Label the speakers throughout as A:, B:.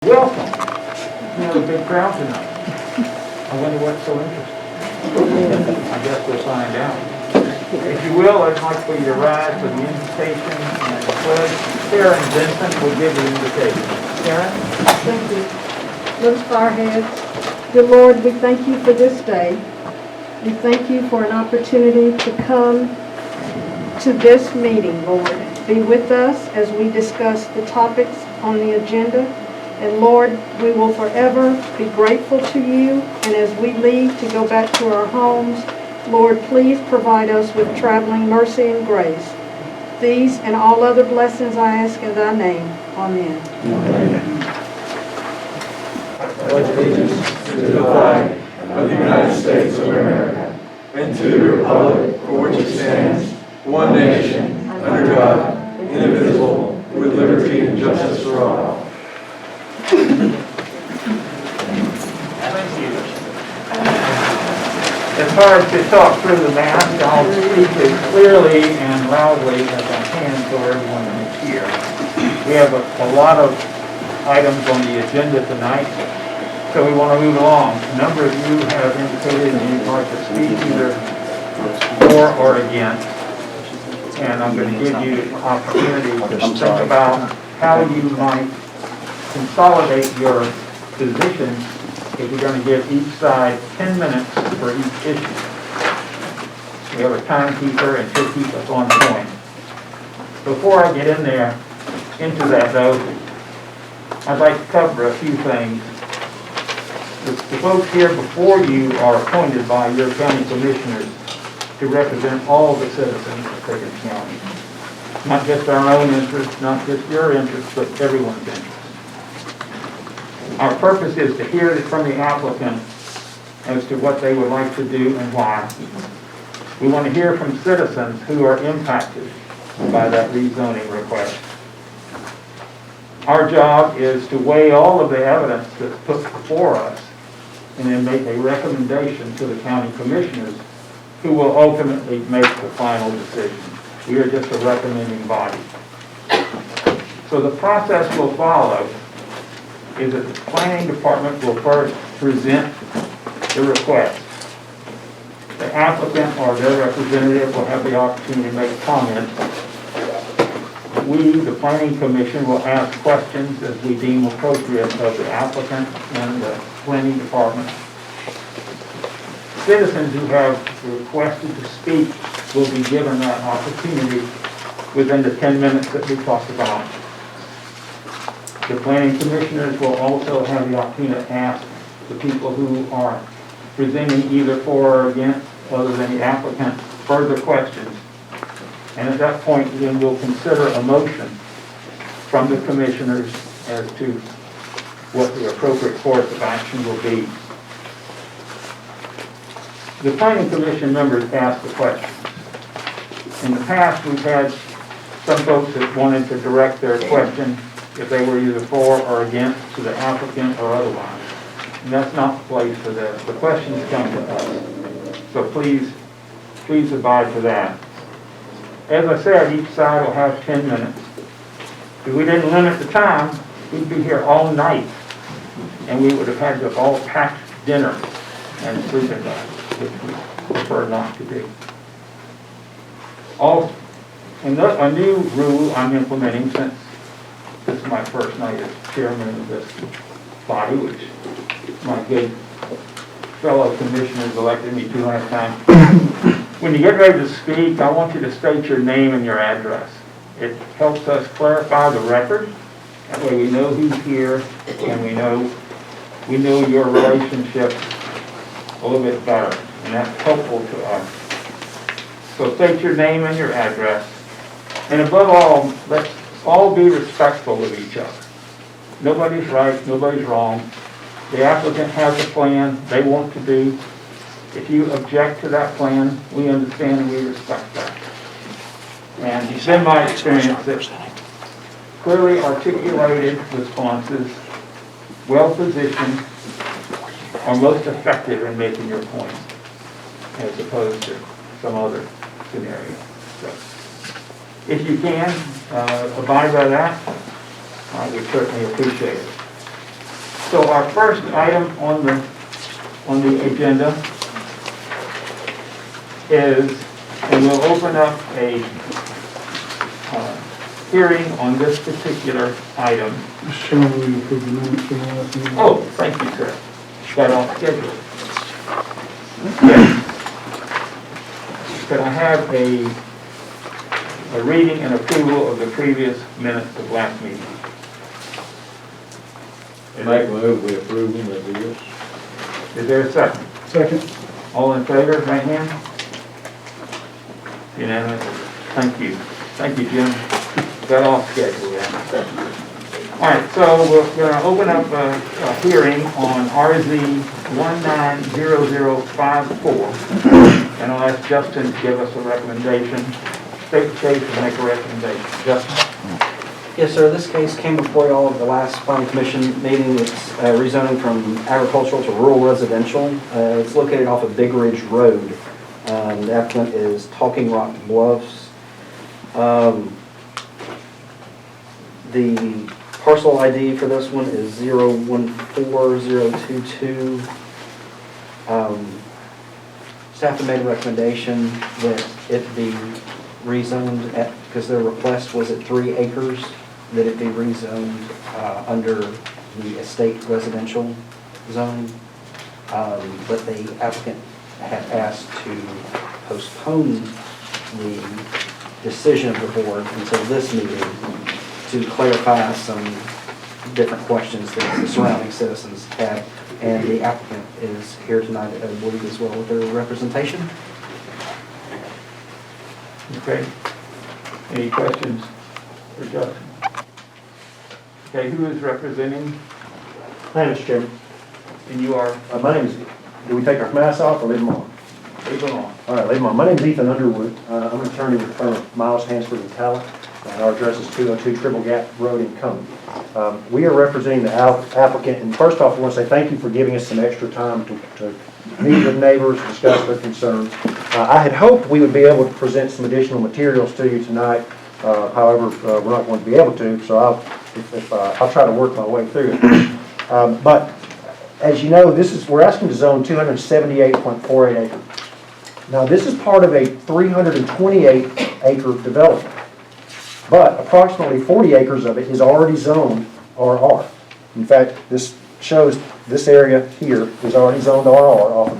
A: Welcome. We have a big crowd tonight. I wonder what's so interesting. I guess we'll find out. If you will, I'd like for you to rise for the invitation and the pledge. Sarah and Vincent will give the invitation. Sarah?
B: Thank you. Let us bow our heads. Dear Lord, we thank you for this day. We thank you for an opportunity to come to this meeting, Lord. Be with us as we discuss the topics on the agenda. And Lord, we will forever be grateful to you. And as we leave to go back to our homes, Lord, please provide us with traveling mercy and grace. These and all other blessings I ask in thy name. Amen.
C: Amen. Pledge allegiance to the flag of the United States of America and to the republic for which it stands, one nation, under God, indivisible, with liberty and justice for all.
A: Thank you. It's hard to talk through the mask. I'll speak as clearly and loudly as I can so everyone can hear. We have a lot of items on the agenda tonight, so we want to move along. A number of you have indicated that you'd like to speak either for or against, and I'm going to give you an opportunity to think about how you might consolidate your position if you're going to give each side 10 minutes for each issue. We have a timekeeper and she'll keep us on point. Before I get into that though, I'd like to cover a few things. The folks here before you are appointed by your county commissioners to represent all the citizens of Pickens County. Not just our own interests, not just your interests, but everyone's interests. Our purpose is to hear from the applicant as to what they would like to do and why. We want to hear from citizens who are impacted by that rezoning request. Our job is to weigh all of the evidence that's put before us and then make a recommendation to the county commissioners who will ultimately make the final decision. We are just a recommending body. So the process we'll follow is that the planning department will first present the request. The applicant or their representative will have the opportunity to make comments. We, the planning commission, will ask questions as we deem appropriate of the applicant and the planning department. Citizens who have requested to speak will be given that opportunity within the 10 minutes that we talked about. The planning commissioners will also have the opportunity to ask the people who are presenting either for or against, other than the applicant, further questions. And at that point, then we'll consider a motion from the commissioners as to what the appropriate course of action will be. The planning commission members ask the questions. In the past, we've had some folks that wanted to direct their question if they were either for or against to the applicant or otherwise. And that's not the place for this. The questions come to us. So please abide to that. As I said, each side will have 10 minutes. If we didn't limit the time, we'd be here all night. And we would have had to all packed dinner and sleeping bags, which we prefer not to do. A new rule I'm implementing since this is my first night as chairman of this body, which my good fellow commissioners elected me 200 times. When you get ready to speak, I want you to state your name and your address. It helps us clarify the record. That way we know who's here and we know your relationship a little bit better. And that's helpful to us. So state your name and your address. And above all, let's all be respectful of each other. Nobody's right, nobody's wrong. The applicant has a plan they want to do. If you object to that plan, we understand and we respect that. And it's been my experience that clearly articulated responses, well positioned, are most effective in making your point, as opposed to some other scenario. So, if you can abide by that, I would certainly appreciate it. So our first item on the agenda is, and we'll open up a hearing on this particular item.
D: Mr. Chairman, we approve the minutes from the last meeting.
A: Oh, thank you, sir. Got off schedule. Yes. Could I have a reading and approval of the previous minutes of last meeting?
E: Make a move, we approve them as is.
A: Is there a second?
D: Second.
A: All in favor, right hand? Unanimous. Thank you. Thank you, Jim. Got off schedule, yeah. All right, so we're going to open up a hearing on RZ 190054. And I'll ask Justin to give us a recommendation. State the case and make a recommendation. Justin?
F: Yes, sir. This case came before you all at the last planning commission meeting. It's rezoning from agricultural to rural residential. It's located off of Big Ridge Road. The applicant is Talking Rock Bluffs. The parcel ID for this one is 014022. Staff had made a recommendation that it be rezoned because their request was at 3 acres, that it be rezoned under the estate residential zone. But the applicant had asked to postpone the decision of the board until this meeting to clarify some different questions that the surrounding citizens had. And the applicant is here tonight, I believe, as well with their representation.
A: Okay. Any questions for Justin? Okay, who is representing?
G: Hi, Mr. Chairman.
A: And you are?
G: My name is, do we take our masks off or leave them on?
A: Leave it on.
G: All right, leave them on. My name is Ethan Underwood. I'm an attorney with the firm of Miles, Hansford, and Tallant. Our address is 202 Triple Gap Road in Cumming. We are representing the applicant, and first off, I want to say thank you for giving us some extra time to meet with neighbors, discuss their concerns. I had hoped we would be able to present some additional materials to you tonight. However, we're not going to be able to, so I'll try to work my way through it. But as you know, we're asking to zone 278.48 acres. Now, this is part of a 328-acre development, but approximately 40 acres of it is already zoned RR. In fact, this shows this area here is already zoned RR off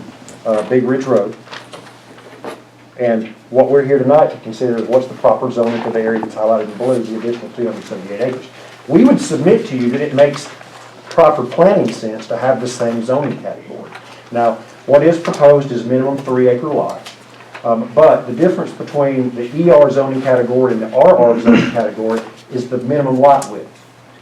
G: of Big Ridge Road. And what we're here tonight to consider is what's the proper zoning for the area that's highlighted in blue, the additional 278 acres. We would submit to you that it makes proper planning sense to have the same zoning category. Now, what is proposed is minimum 3-acre lots. But the difference between the ER zoning category and the RR zoning category is the minimum lot width.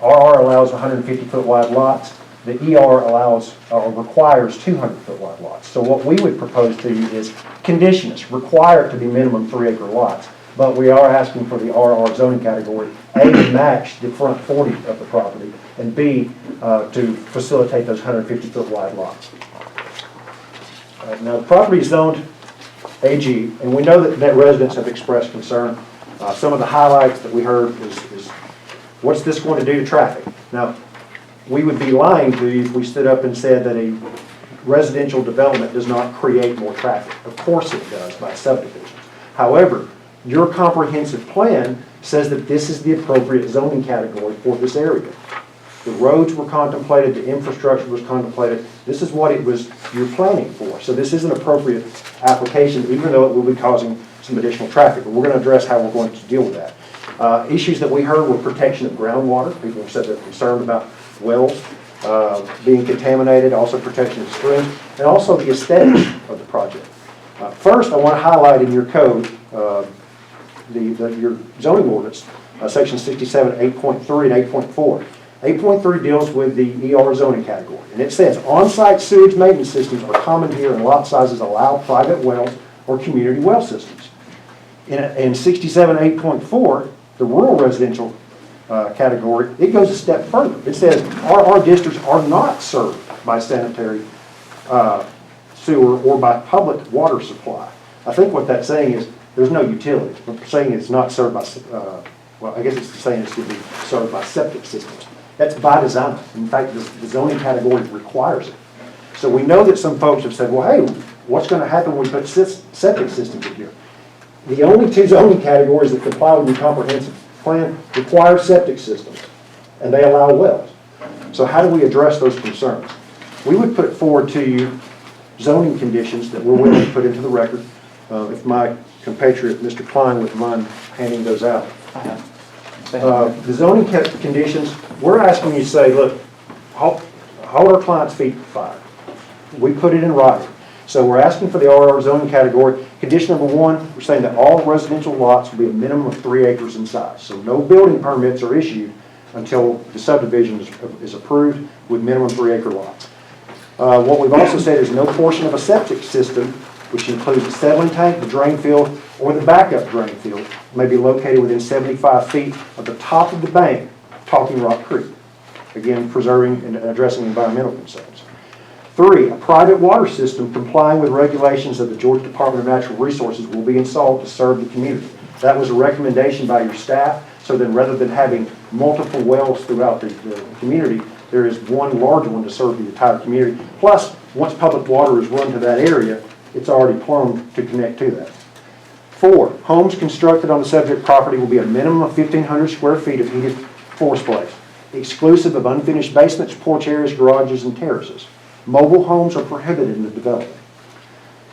G: RR allows 150-foot wide lots. The ER allows or requires 200-foot wide lots. So what we would propose to you is conditions require it to be minimum 3-acre lots, but we are asking for the RR zoning category, A, to match the front 40 of the property, and B, to facilitate those 150-foot wide lots. Now the property is zoned AG, and we know that residents have expressed concern. Some of the highlights that we heard is what's this going to do to traffic? Now, we would be lying to you if we stood up and said that a residential development does not create more traffic. Of course it does by subdivisions. However, your comprehensive plan says that this is the appropriate zoning category for this area. The roads were contemplated, the infrastructure was contemplated. This is what you're planning for. So this is an appropriate application, even though it will be causing some additional traffic. But we're going to address how we're going to deal with that. Issues that we heard were protection of groundwater. People have said they're concerned about wells being contaminated, also protection of streams, and also the aesthetics of the project. First, I want to highlight in your code, your zoning ordinance, section 67, 8.3 and 8.4. 8.3 deals with the ER zoning category, and it says on-site sewage maintenance systems are common here and lot sizes allow private wells or community well systems. In 67, 8.4, the rural residential category, it goes a step further. It says RR districts are not served by sanitary sewer or by public water supply. I think what that's saying is there's no utility. We're saying it's not served by, well, I guess it's saying it's going to be served by septic systems. That's by design. In fact, the zoning category requires it. So we know that some folks have said, well, hey, what's going to happen when we put septic systems in here? The only two zoning categories that comply with your comprehensive plan require septic systems, and they allow wells. So how do we address those concerns? We would put forward to you zoning conditions that we're willing to put into the record. If my compatriot, Mr. Klein, would mind handing those out. The zoning conditions, we're asking you to say, look, hold our client's feet to the fire. We put it in writing. So we're asking for the RR zoning category. Condition number 1, we're saying that all residential lots will be a minimum of 3 acres in size. So no building permits are issued until the subdivision is approved with minimum 3 acre lots. What we've also said is no portion of a septic system, which includes the settling tank, the drain field, or the backup drain field, may be located within 75 feet of the top of the bank of Talking Rock Creek. Again, preserving and addressing environmental concerns. 3, a private water system complying with regulations of the Georgia Department of Natural Resources will be installed to serve the community. That was a recommendation by your staff, so then rather than having multiple wells throughout the community, there is one large one to serve the entire community. Plus, once public water is run to that area, it's already plumbed to connect to that. 4, homes constructed on the subject property will be a minimum of 1,500 square feet of heated floor space, exclusive of unfinished basements, porch areas, garages, and terraces. Mobile homes are prohibited in the development.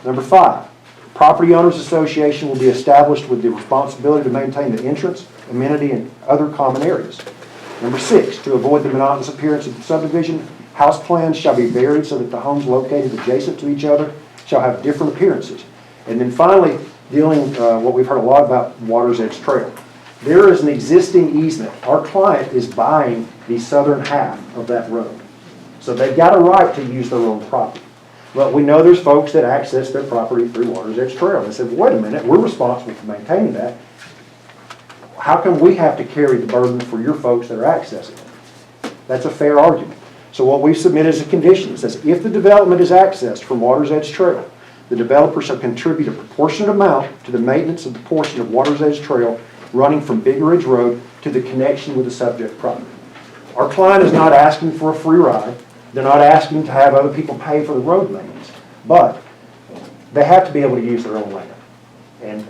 G: Number 5, property owners association will be established with the responsibility to maintain the entrance, amenity, and other common areas. Number 6, to avoid the monotonous appearance of the subdivision, house plans shall be varied so that the homes located adjacent to each other shall have different appearances. And then finally, dealing what we've heard a lot about, Water's Edge Trail. There is an existing easement. Our client is buying the southern half of that road. So they've got a right to use their own property. But we know there's folks that access their property through Water's Edge Trail. They said, well, wait a minute, we're responsible for maintaining that. How come we have to carry the burden for your folks that are accessing it? That's a fair argument. So what we've submitted is a condition that says if the development is accessed from Water's Edge Trail, the developer shall contribute a proportionate amount to the maintenance of the portion of Water's Edge Trail running from Big Ridge Road to the connection with the subject property. Our client is not asking for a free ride. They're not asking to have other people pay for the road maintenance, but they have to be able to use their own land. And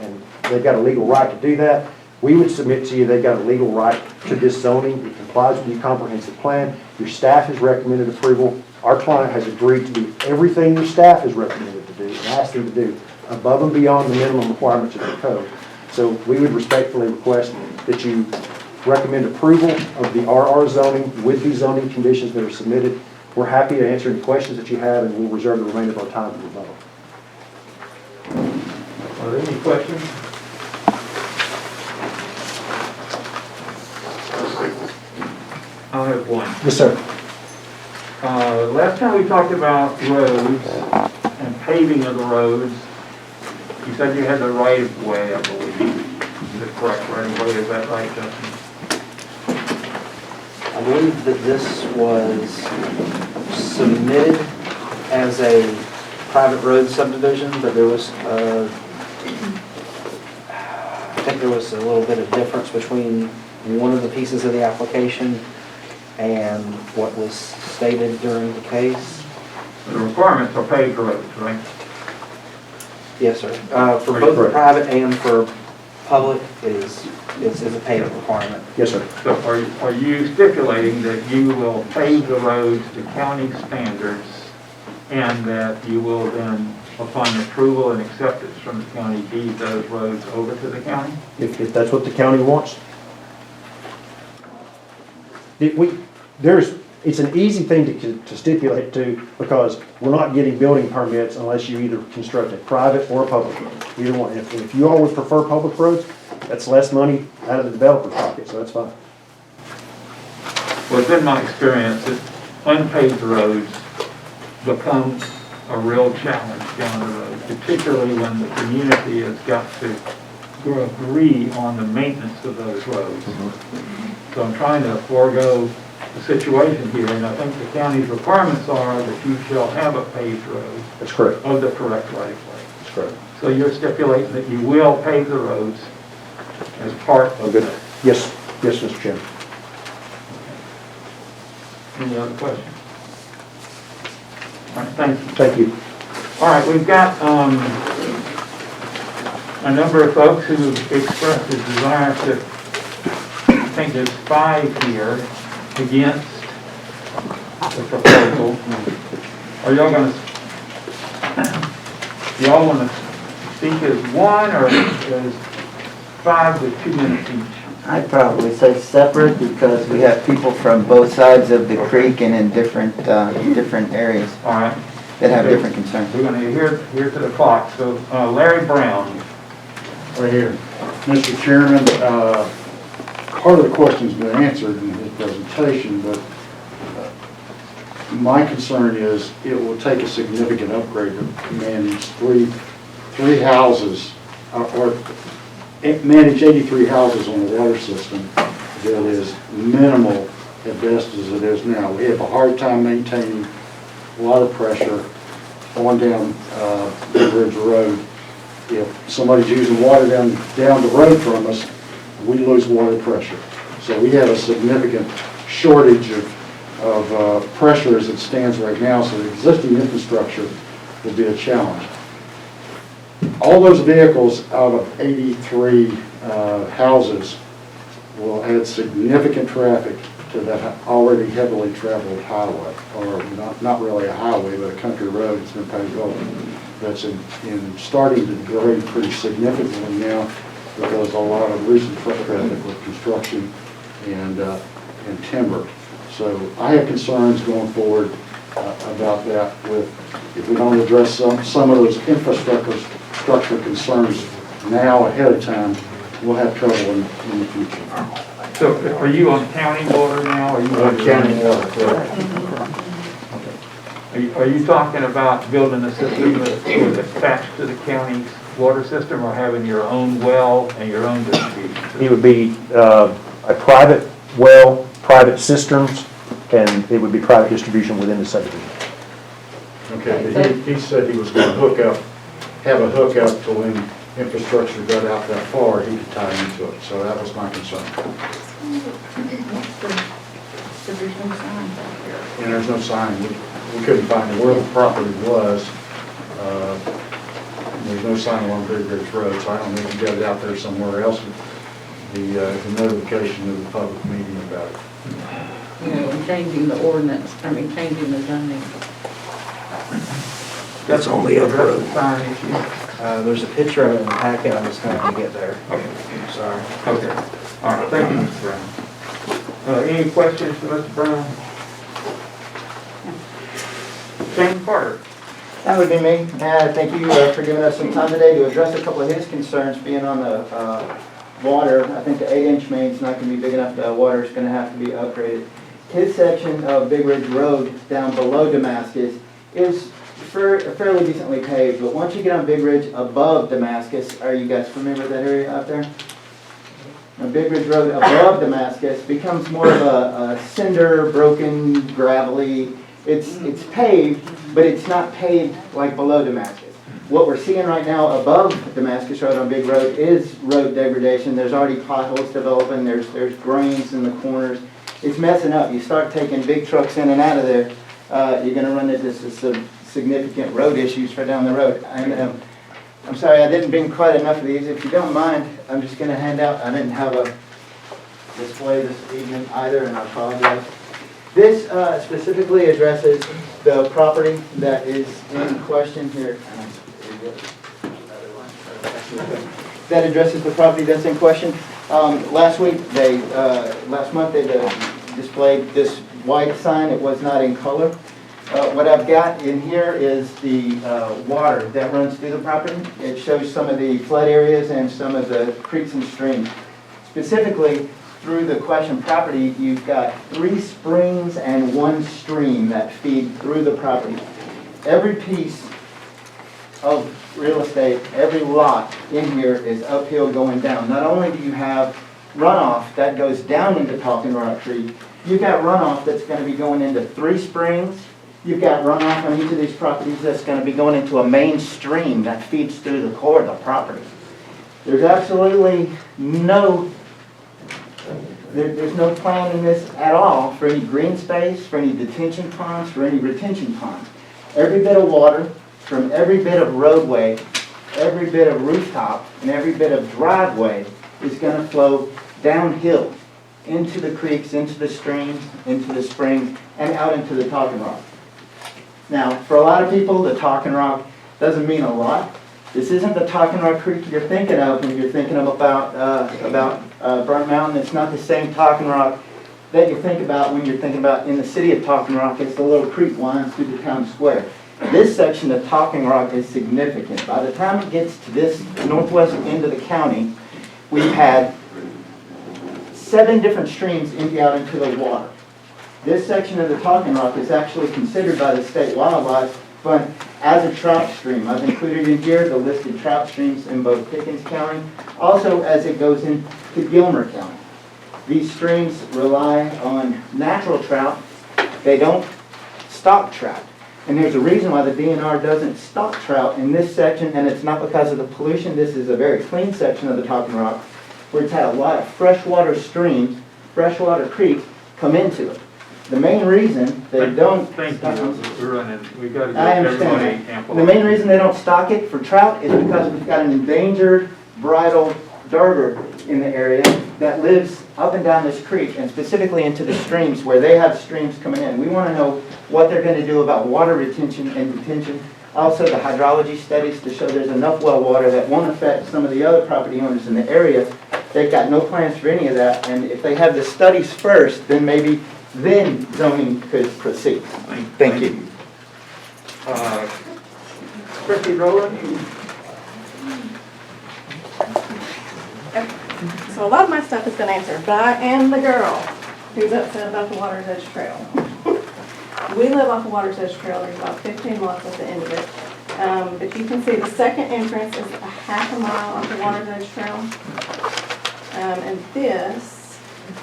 G: they've got a legal right to do that. We would submit to you they've got a legal right to this zoning. It complies with your comprehensive plan. Your staff has recommended approval. Our client has agreed to do everything your staff has recommended to do and asked them to do above and beyond the minimum requirements of the code. So we would respectfully request that you recommend approval of the RR zoning with these zoning conditions that are submitted. We're happy to answer any questions that you have, and we'll reserve the remainder of our time for rebuttal.
A: Are there any questions? I have one.
G: Yes, sir.
A: Last time we talked about roads and paving of the roads, you said you had the right of way, I believe. Is it correct right of way? Is that right, Justin?
F: I believe that this was submitted as a private road subdivision, but there was, I think there was a little bit of difference between one of the pieces of the application and what was stated during the case.
A: The requirements are paved roads, right?
F: Yes, sir. For both private and for public is a payment requirement.
G: Yes, sir.
A: So are you stipulating that you will pave the roads to county standards and that you will then, upon approval and acceptance from the county, deed those roads over to the county?
G: If that's what the county wants. It's an easy thing to stipulate to, because we're not getting building permits unless you either construct a private or a public road. Either one. If you all would prefer public roads, that's less money out of the developer's pocket, so that's fine.
A: Well, it's been my experience that unpaved roads become a real challenge down the road, particularly when the community has got to agree on the maintenance of those roads. So I'm trying to forego the situation here, and I think the county's requirements are that you shall have a paved road
G: That's correct.
A: of the correct right of way.
G: That's correct.
A: So you're stipulating that you will pave the roads as part of
G: Good.
A: that.
G: Yes, Mr. Chairman.
A: Any other questions? All right, thank you.
G: Thank you.
A: All right, we've got a number of folks who expressed a desire to, I think there's 5 here against the proposal. Are y'all going to speak as one or as 5 with 2 minutes each?
H: I'd probably say separate because we have people from both sides of the creek and in different areas
A: All right.
H: that have different concerns.
A: We're going to hear to the clock. So Larry Brown.
D: Right here. Mr. Chairman, part of the question's been answered in his presentation, but my concern is it will take a significant upgrade to manage three houses, or manage 83 houses on the water system that is minimal at best as it is now. We have a hard time maintaining a lot of pressure on down Big Ridge Road. If somebody's using water down the road from us, we lose water pressure. So we have a significant shortage of pressure as it stands right now, so the existing infrastructure will be a challenge. All those vehicles out of 83 houses will add significant traffic to that already heavily traveled highway, or not really a highway, but a country road that's been paved over. That's in starting to degrade pretty significantly now because a lot of recent truck traffic with construction and timber. So I have concerns going forward about that. If we don't address some of those infrastructure concerns now ahead of time, we'll have trouble in the future.
A: So are you on county water now? Or are you on
D: County water, correct.
A: Are you talking about building a system that's attached to the county's water system, or having your own well and your own distribution system?
G: It would be a private well, private cisterns, and it would be private distribution within the subdivision.
D: Okay, but he said he was going to have a hookup to when infrastructure got out that far, he could tie into it. So that was my concern. And there's no sign. We couldn't find where the property was. There's no sign along Big Ridge Road, so I don't know if you got it out there somewhere else. The notification of the public meeting about it.
I: You know, and changing the ordinance, changing the zoning.
A: That's only a sign issue.
F: There's a picture of it in the packet, I'm just not gonna get there.
A: Okay.
F: I'm sorry.
A: Okay. All right. Thank you, Mr. Brown. Any questions for Mr. Brown? Shane Carter.
H: That would be me. Thank you for giving us some time today to address a couple of his concerns being on the water. I think the 8-inch main's not going to be big enough. The water is going to have to be upgraded. His section of Big Ridge Road down below Damascus is fairly decently paved, but once you get on Big Ridge above Damascus, are you guys familiar with that area out there? Now, Big Ridge Road above Damascus becomes more of a cinder, broken, gravelly. It's paved, but it's not paved like below Damascus. What we're seeing right now above Damascus Road on Big Road is road degradation. There's already potholes developing. There's grains in the corners. It's messing up. You start taking big trucks in and out of there, you're going to run into some significant road issues for down the road. I'm sorry, I didn't bring quite enough of these. If you don't mind, I'm just going to hand out. I didn't have a display this evening either, and I apologize. This specifically addresses the property that is in question here. That addresses the property that's in question. Last month they displayed this white sign. It was not in color. What I've got in here is the water that runs through the property. It shows some of the flood areas and some of the creeks and streams. Specifically, through the question property, you've got 3 springs and 1 stream that feed through the property. Every piece of real estate, every lot in here is uphill going down. Not only do you have runoff that goes down into Talking Rock Creek, you've got runoff that's going to be going into 3 springs. You've got runoff on each of these properties that's going to be going into a main stream that feeds through the core of the property. There's absolutely no There's no plan in this at all for any green space, for any detention ponds, for any retention ponds. Every bit of water from every bit of roadway, every bit of rooftop, and every bit of driveway is going to flow downhill into the creeks, into the streams, into the springs, and out into the Talking Rock. Now, for a lot of people, the Talking Rock doesn't mean a lot. This isn't the Talking Rock Creek you're thinking of when you're thinking about Burnt Mountain. It's not the same Talking Rock that you think about when you're thinking about in the city of Talking Rock. It's the little creek winds through the town square. This section of Talking Rock is significant. By the time it gets to this northwest end of the county, we've had 7 different streams empty out into the water. This section of the Talking Rock is actually considered by the state wildlife fund as a trout stream. I've included in here the listed trout streams in both Pickens County, also as it goes into Gilmer County. These streams rely on natural trout. They don't stock trout. And there's a reason why the DNR doesn't stock trout in this section, and it's not because of the pollution. This is a very clean section of the Talking Rock, where it's had a lot of freshwater streams, freshwater creeks come into it. The main reason they don't...
A: Thank you, we're running, we gotta get
H: I
A: everybody
H: understand that.
A: ample.
H: The main reason they don't stock it for trout is because we've got an endangered bridle darter in the area that lives up and down this creek, and specifically into the streams where they have streams coming in. We want to know what they're going to do about water retention and detention. Also, the hydrology studies to show there's enough well water that won't affect some of the other property owners in the area. They've got no plans for any of that, and if they have the studies first, then maybe then zoning could proceed. Thank you.
A: Chrissy Rowland?
J: So a lot of my stuff has been answered, but I am the girl who's upset about the Water's Edge Trail. We live off the Water's Edge Trail. There's about 15 lots at the end of it. But you can see the second entrance is a half a mile off the Water's Edge Trail. And this,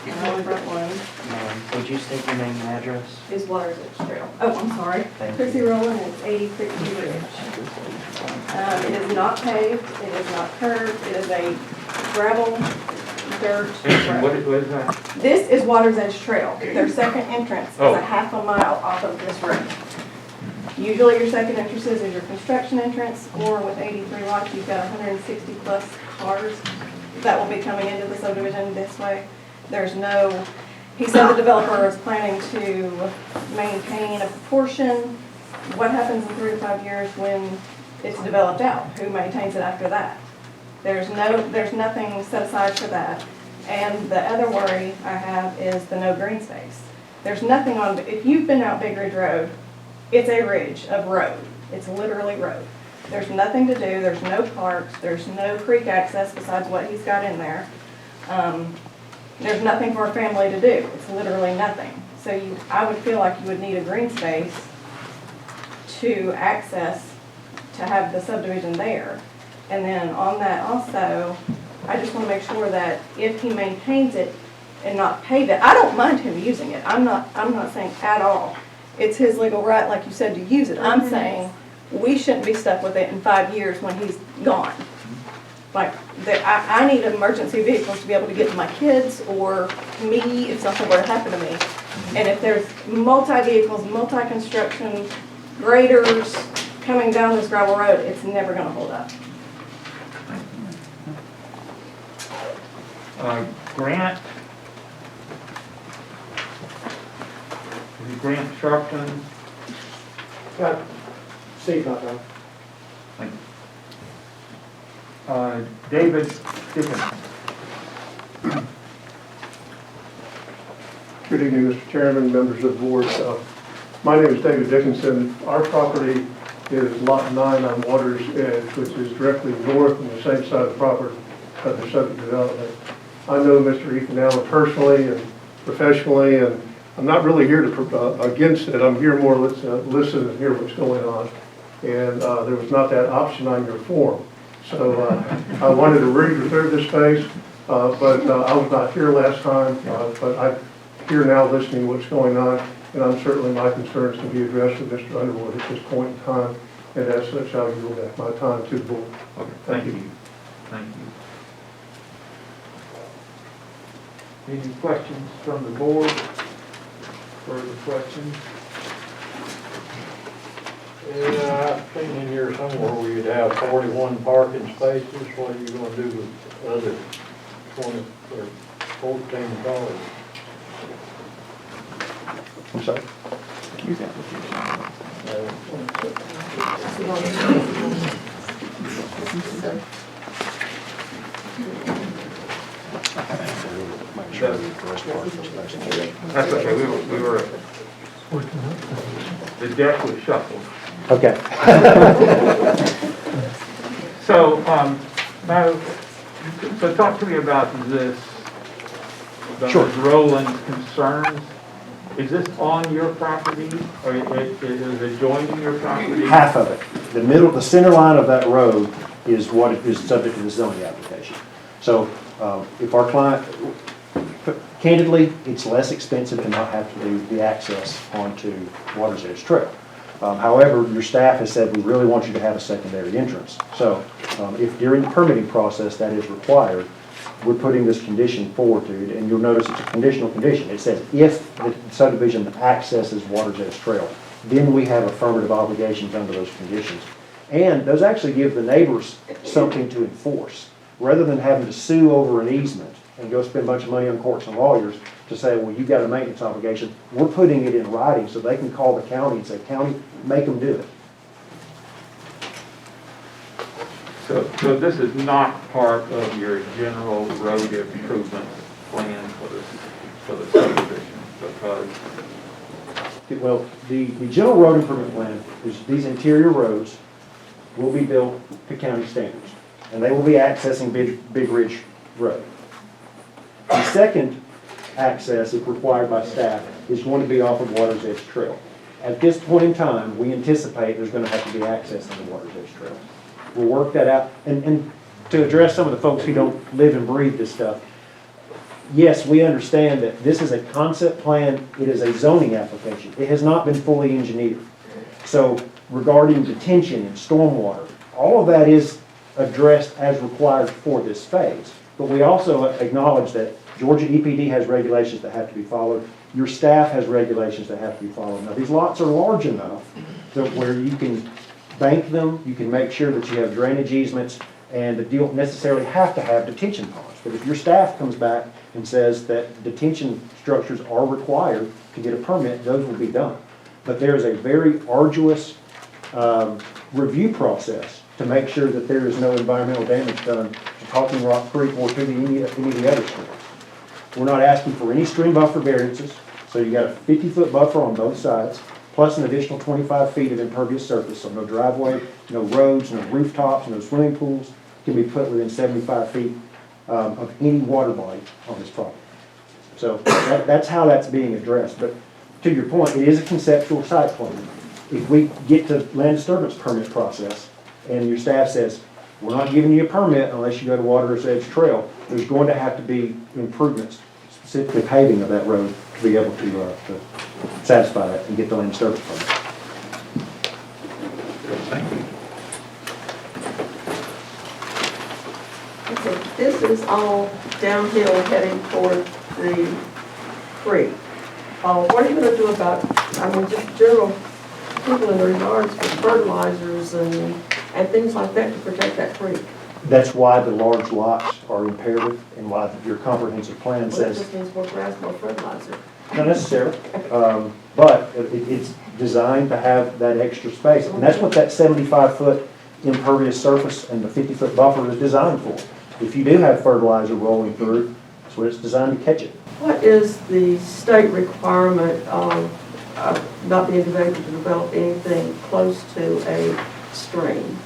J: I only brought one,
F: Would you state your name and address?
J: is Water's Edge Trail. Oh, I'm sorry.
F: Thank
J: Chrissy Rowland, and it's 80 Creek View Ridge. It is not paved, it is not curved, it is a gravel, dirt
A: What
J: road.
A: is that?
J: This is Water's Edge Trail. Their second entrance is
A: Oh.
J: a half a mile off of this road. Usually your second entrances is your construction entrance, or with 83 lots, you've got 160 plus cars that will be coming into the subdivision this way. There's no, he said the developer is planning to maintain a portion. What happens in 3 to 5 years when it's developed out? Who maintains it after that? There's nothing set aside for that. And the other worry I have is the no green space. There's nothing on, if you've been out Big Ridge Road, it's a ridge of road. It's literally road. There's nothing to do, there's no parks, there's no creek access besides what he's got in there. There's nothing for a family to do. It's literally nothing. So I would feel like you would need a green space to access, to have the subdivision there. And then on that also, I just want to make sure that if he maintains it and not pave it, I don't mind him using it. I'm not saying at all. It's his legal right, like you said, to use it. I'm saying we shouldn't be stuck with it in 5 years when he's gone. Like, I need emergency vehicles to be able to get to my kids or me if something were to happen to me. And if there's multi-vehicles, multi-construction, graders coming down this gravel road, it's never going to hold up.
A: Grant? Is it Grant Sharpton?
G: Steve, not done.
A: David Pickens.
K: Good evening, Mr. Chairman, members of the board. My name is David Dickinson. Our property is Lot 9 on Water's Edge, which is directly north on the same side of the property of the subject development. I know Mr. Ethan Allen personally and professionally, and I'm not really here to against it. I'm here more to listen and hear what's going on. And there was not that option on your form. So I wanted to reserve this space, but I was not here last time, but I'm here now listening to what's going on, and I'm certainly my concerns to be addressed with Mr. Underwood at this point in time, and as such, I'll yield back my time to the board.
A: Okay, thank you. Thank you. Any questions from the board? Further questions?
E: Yeah, I've seen in here somewhere where you'd have 41 parking spaces. What are you gonna do with the other 20 or 14 cars?
G: I'm sorry?
A: That's okay, we were, the deck was shuffled.
G: Okay.
A: So, now, so talk to me about this,
G: Sure.
A: about Roland's concerns. Is this on your property, or is it adjoining your property?
G: Half of it. The middle, the center line of that road is what is subject to the zoning application. So if our client, candidly, it's less expensive to not have to do the access onto Water's Edge Trail. However, your staff has said, we really want you to have a secondary entrance. So if during the permitting process that is required, we're putting this condition forward to you, and you'll notice it's a conditional condition. It says if the subdivision accesses Water's Edge Trail, then we have affirmative obligations under those conditions. And those actually give the neighbors something to enforce. Rather than having to sue over an easement and go spend a bunch of money on courts and lawyers to say, well, you've got a maintenance obligation, we're putting it in writing so they can call the county and say, county, make them do it.
A: So this is not part of your general road improvement plan for the subdivision, because
G: Well, the general road improvement plan is these interior roads will be built to county standards, and they will be accessing Big Ridge Road. The second access, if required by staff, is going to be off of Water's Edge Trail. At this point in time, we anticipate there's going to have to be access to the Water's Edge Trail. We'll work that out, and to address some of the folks who don't live and breathe this stuff, yes, we understand that this is a concept plan, it is a zoning application. It has not been fully engineered. So regarding detention and stormwater, all of that is addressed as required for this phase. But we also acknowledge that Georgia EPD has regulations that have to be followed. Your staff has regulations that have to be followed. Now, these lots are large enough that where you can bank them, you can make sure that you have drainage easements, and that you don't necessarily have to have detention ponds. But if your staff comes back and says that detention structures are required to get a permit, those will be done. But there is a very arduous review process to make sure that there is no environmental damage done to Talking Rock Creek or to any of the other streams. We're not asking for any stream buffer variances, so you got a 50-foot buffer on both sides, plus an additional 25 feet of impervious surface, so no driveway, no roads, no rooftops, no swimming pools can be put within 75 feet of any water body on this property. So that's how that's being addressed. But to your point, it is a conceptual site plan. If we get to land disturbance permit process and your staff says, we're not giving you a permit unless you go to Water's Edge Trail, there's going to have to be improvements, specifically paving of that road, to be able to satisfy that and get the land disturbance permit.
A: thank you.
L: Okay, this is all downhill heading toward the creek. What are you going to do about, I mean, just general people in regards to fertilizers and things like that to protect that creek?
G: That's why the large lots are imperative and why your comprehensive plan
L: Well, it
G: says,
L: just means more grass, more fertilizer.
G: not necessarily, but it's designed to have that extra space. And that's what that 75-foot impervious surface and the 50-foot buffer is designed for. If you do have fertilizer rolling through, that's what it's designed to catch it.
L: What is the state requirement of not being able to develop anything close to a stream?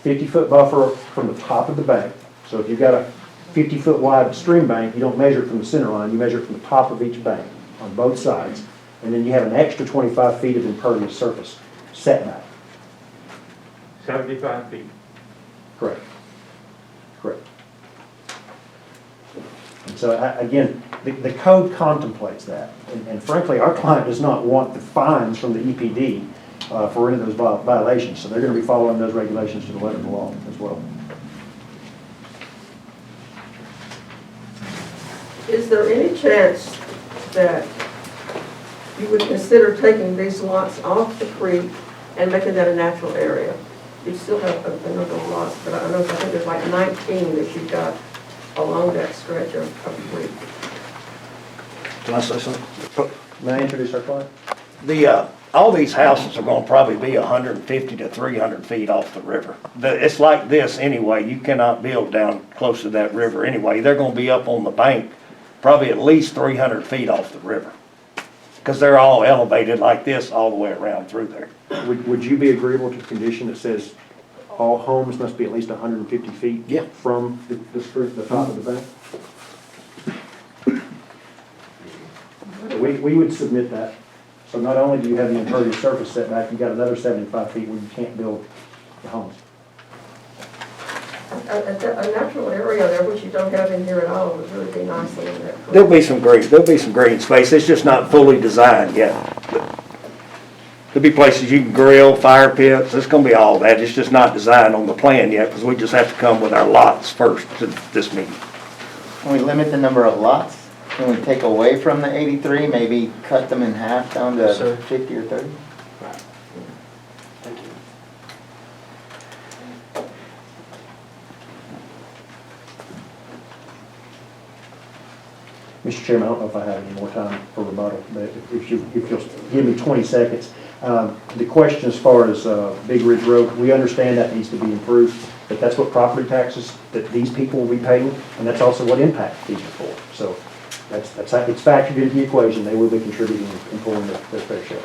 G: 50-foot buffer from the top of the bank. So if you've got a 50-foot wide stream bank, you don't measure it from the center line, you measure it from the top of each bank on both sides. And then you have an extra 25 feet of impervious surface setback.
A: 75 feet.
G: Correct. Correct. And so, again, the code contemplates that. And frankly, our client does not want the fines from the EPD for any of those violations. So they're going to be following those regulations to the letter of the law as well.
L: Is there any chance that you would consider taking these lots off the creek and making that a natural area? You still have another lots, but I think there's like 19 that you've got along that stretch of creek.
M: Can I say something?
G: May I introduce our client?
M: All these houses are gonna probably be 150 to 300 feet off the river. It's like this anyway, you cannot build down close to that river anyway. They're gonna be up on the bank, probably at least 300 feet off the river. Because they're all elevated like this all the way around through there.
G: Would you be agreeable to the condition that says all homes must be at least 150 feet?
M: Yeah.
G: From the top of the bank? We would submit that. So not only do you have the impervious surface setback, you've got another 75 feet where you can't build the homes.
L: A natural area there, which you don't have in here at all, would really be nicely in that creek.
M: There'll be some green space, it's just not fully designed yet. There'll be places you can grill, fire pits, it's gonna be all that, it's just not designed on the plan yet, because we just have to come with our lots first to this meeting.
H: Can we limit the number of lots? Can we take away from the 83, maybe cut them in half down to
F: Sir.
H: 50 or 30?
F: Thank you.
G: Mr. Chairman, I don't know if I have any more time for rebuttal, but if you'll give me 20 seconds. The question as far as Big Ridge Road, we understand that needs to be improved, but that's what property taxes that these people will be paying, and that's also what impact fees are for. So it's factored into the equation. They will be contributing and pulling their fair share.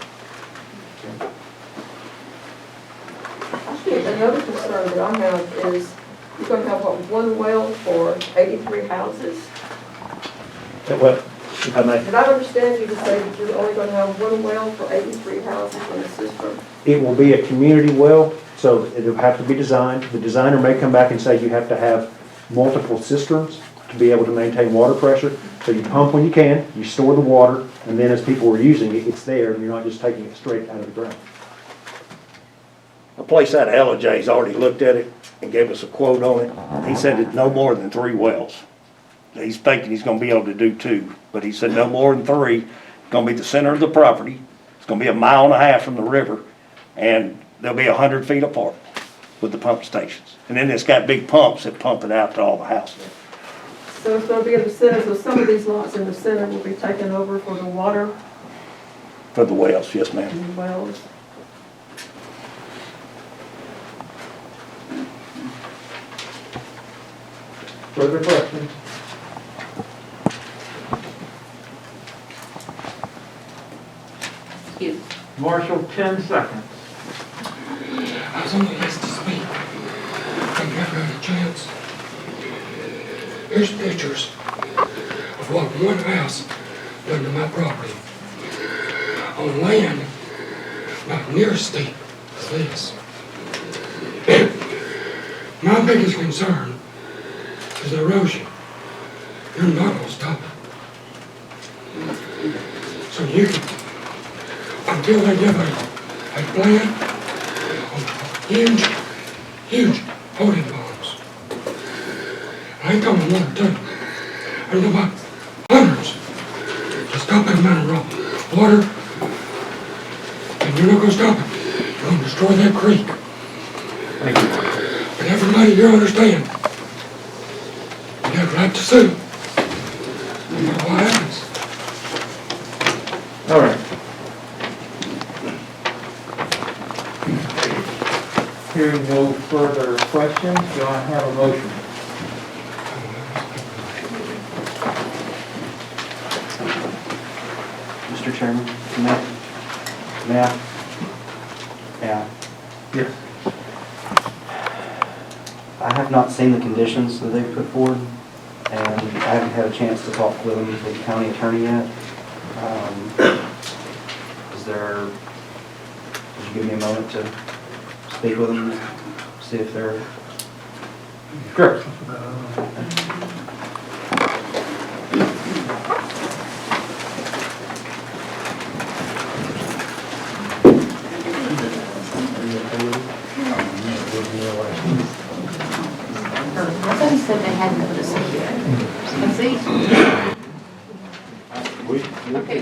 L: Actually, another concern that I have is you're going to have, what, one well for 83 houses?
G: Well, if I may,
L: Did I understand you to say that you're only going to have one well for 83 houses in the system?
G: it will be a community well, so it'll have to be designed. The designer may come back and say you have to have multiple cisterns to be able to maintain water pressure. So you pump when you can, you store the water, and then as people are using it, it's there, and you're not just taking it straight out of the ground.
M: A place out of LJ's already looked at it and gave us a quote on it. He said it's no more than 3 wells. He's thinking he's gonna be able to do 2, but he said no more than 3. It's gonna be the center of the property. It's gonna be 1.5 miles from the river, and they'll be 100 feet apart with the pump stations. And then it's got big pumps that pump it out to all the houses.
L: So it's going to be in the center, so some of these lots in the center will be taken over for the water
M: For the wells, yes ma'am.
L: and the wells.
A: Further questions?
I: You.
A: Marshall, 10 seconds.
N: I was on the list to speak. I never had a chance. Here's pictures of what one house done to my property on land not near as steep as this. My biggest concern is erosion. You're not gonna stop it. So you can, until they give a plan on huge holding ponds. I ain't talking 1 or 2. I know about hundreds. To stop that amount of water, and you're not gonna stop it. You're gonna destroy that creek.
A: Thank you.
N: But everybody here understand, you got a right to sue. No matter what happens.
A: All right. Hearing no further questions, do I have a motion?
F: Mr. Chairman, may I?
A: Yes.
F: I have not seen the conditions that they've put forward, and I haven't had a chance to talk with them, with the county attorney yet. Would you give me a moment to speak with them, see if they're...
A: Sure.
I: I thought he said they hadn't put a security. Okay,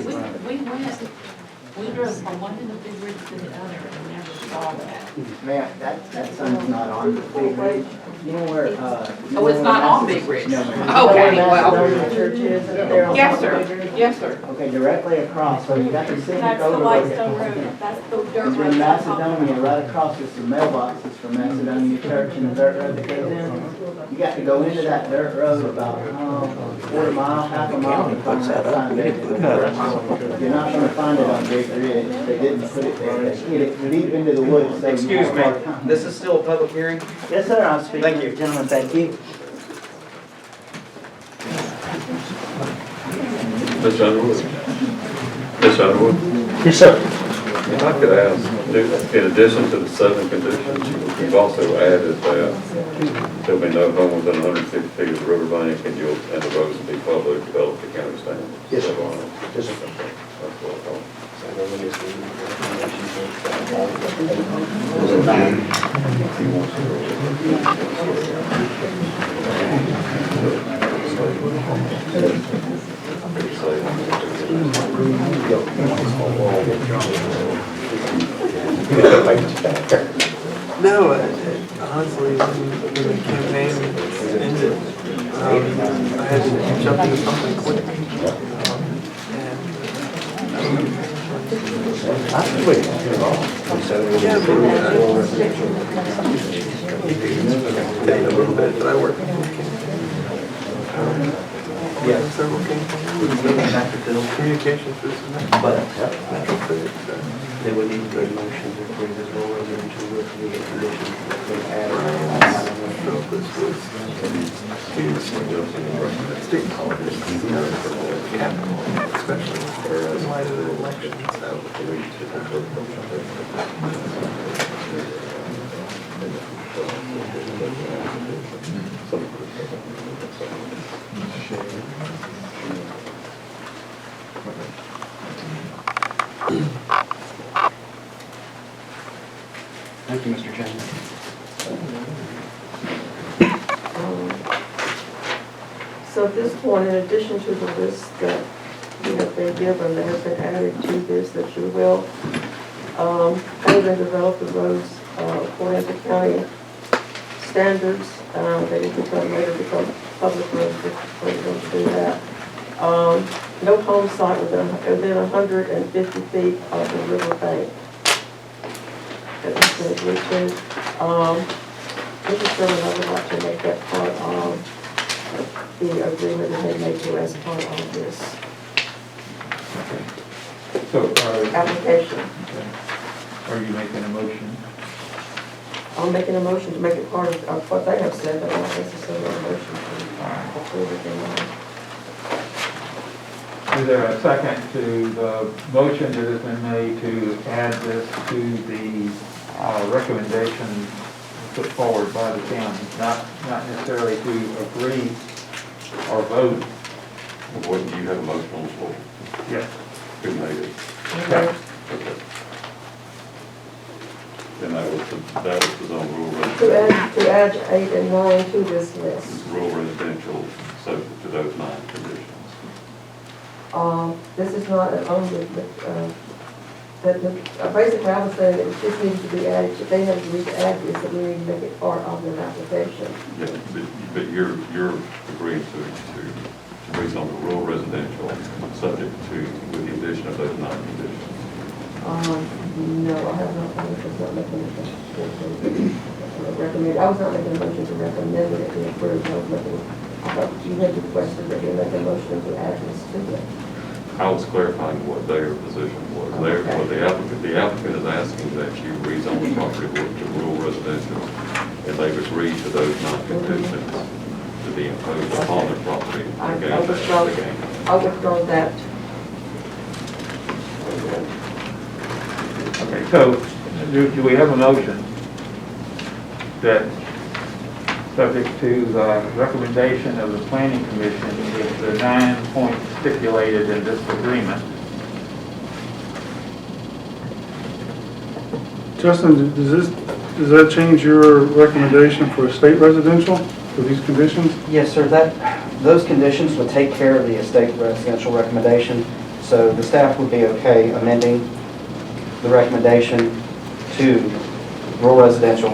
I: we drove from one end of Big Ridge to the other and never saw that.
H: Man, that sun's not on Big Ridge. You know where,
I: Oh, it's not on Big Ridge?
H: No,
I: Okay,
H: ma'am.
I: well.
H: Macedonia Church is up there on
I: Yes,
H: top of
I: sir.
H: Big Ridge?
I: Yes, sir.
H: Okay, directly across, where you got the scenic
J: That's the
H: overlook.
J: Whitestone Road, that's the dirt
H: It's
J: road.
H: in Macedonia, right across is some mailboxes from Macedonia Church and the dirt road that goes in. You got to go into that dirt road about, quarter mile, half a mile to find that sign there. You're not gonna find it on Big Ridge. They didn't put it there. They hid it deep into the woods. So you
F: Excuse
H: have
F: me,
H: a hard time.
F: this is still a public hearing?
H: Yes, sir, I'm speaking.
F: Thank you.
H: Gentlemen, thank you.
C: Ms. Underwood? Ms. Underwood?
G: Yes, sir.
C: If I could ask, in addition to the 7 conditions, you've also added that there'll be no home within 150 feet of the riverbank and the roads will be public, developed to county standards.
G: Yes, sir.
C: Is that right?
G: Yes, sir.
C: That's what I thought.
O: No, honestly, when the campaign ended, I had to jump into something quick. Paid a little bit, but I work in several campaigns, communications business. But
F: They would need to go to motion to approve this rule resolution with the conditions that they added.
O: So this was state politics, capital, especially in light of the election.
F: Thank you, Mr. Chairman.
L: So at this point, in addition to the list that you have been given, that has been added to this, that you will, other than develop the roads according to county standards, they will become, later become public roads, if we're going to do that. No home site within 150 feet of the river bank. That was been agreed to. Mr. Chairman, I would like to make that part of the agreement that they made to as part of this
A: So,
L: application.
A: are you making a motion?
L: I'm making a motion to make it part of what they have said, but not necessarily a motion to approve it in line.
A: Is there a second to the motion that has been made to add this to the recommendation put forward by the county? Not necessarily to agree or vote.
C: What, do you have a motion on the floor?
A: Yes.
C: Who made it?
A: Okay.
C: Okay. And that was the zone rule
L: To
C: residential.
L: add 8 and 9 to this list.
C: Rural residential, subject to those 9 conditions.
L: This is not an only, basically I was saying that it just needs to be added, they have to need to add this, that we need to make it part of their application.
C: Yeah, but you're agreeing to rezone the rural residential, subject to, with the addition of those 9 conditions.
L: No, I have not, I was not making a recommend, I was not making a motion to recommend that it be approved, I was making, I thought you had requested that you make a motion to add this to it.
C: I was clarifying what their position was. What the applicant is asking that you rezone the property to rural residential, and they've agreed to those 9 conditions to be imposed upon their property.
L: I withdraw that.
A: Okay, so do we have a motion that, subject to the recommendation of the planning commission, with the 9 points stipulated in this agreement?
K: Justin, does that change your recommendation for estate residential for these conditions?
F: Yes, sir, those conditions would take care of the estate residential recommendation. So the staff would be okay amending the recommendation to rural residential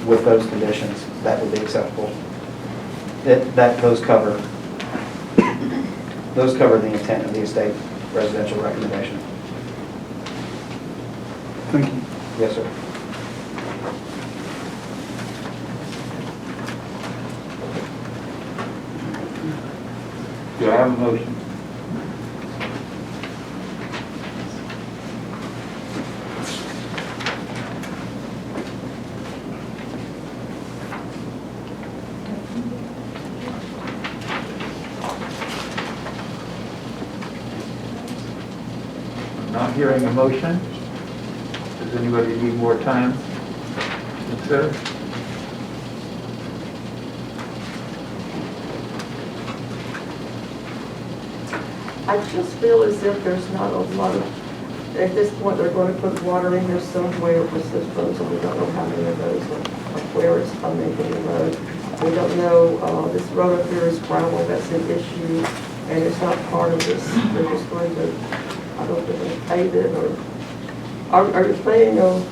F: with those conditions. That would be acceptable. Those cover the intent of the estate residential recommendation.
G: Thank you.
F: Yes, sir.
A: Do I have a motion? Not hearing a motion. Does anybody need more time to consider?
L: I just feel as if there's not a lot of, at this point, they're going to put water in here somewhere for systems, and we don't know how many of those or where it's coming from the road. We don't know, this road up here is gravel, that's an issue, and it's not part of this. They're just going to, I don't know if they're going to pave it, or, are you planning on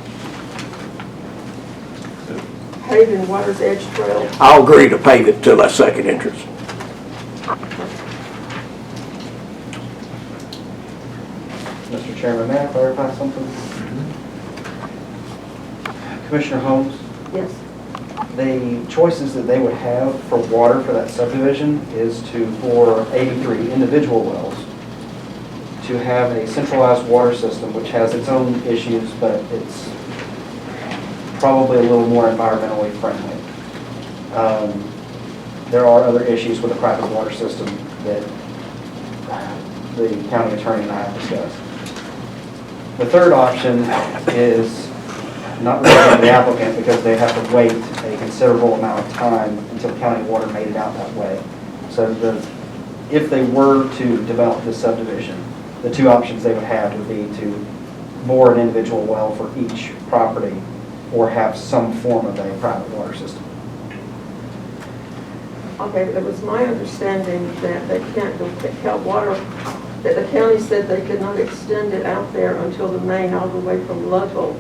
L: paving Water's Edge Trail?
M: I'll agree to pave it till that second entrance.
F: Mr. Chairman, may I clarify something? Commissioner Holmes,
L: Yes.
F: the choices that they would have for water for that subdivision is for 83 individual wells, to have a centralized water system which has its own issues, but it's probably a little more environmentally friendly. There are other issues with the private water system that the county attorney and I have discussed. The third option is not really the applicant because they have to wait a considerable amount of time until county water made it out that way. So if they were to develop this subdivision, the two options they would have would be to bore an individual well for each property or have some form of a private water system.
L: Okay, it was my understanding that they can't go pick out water, that the county said they could not extend it out there until the main all the way from Ludlow.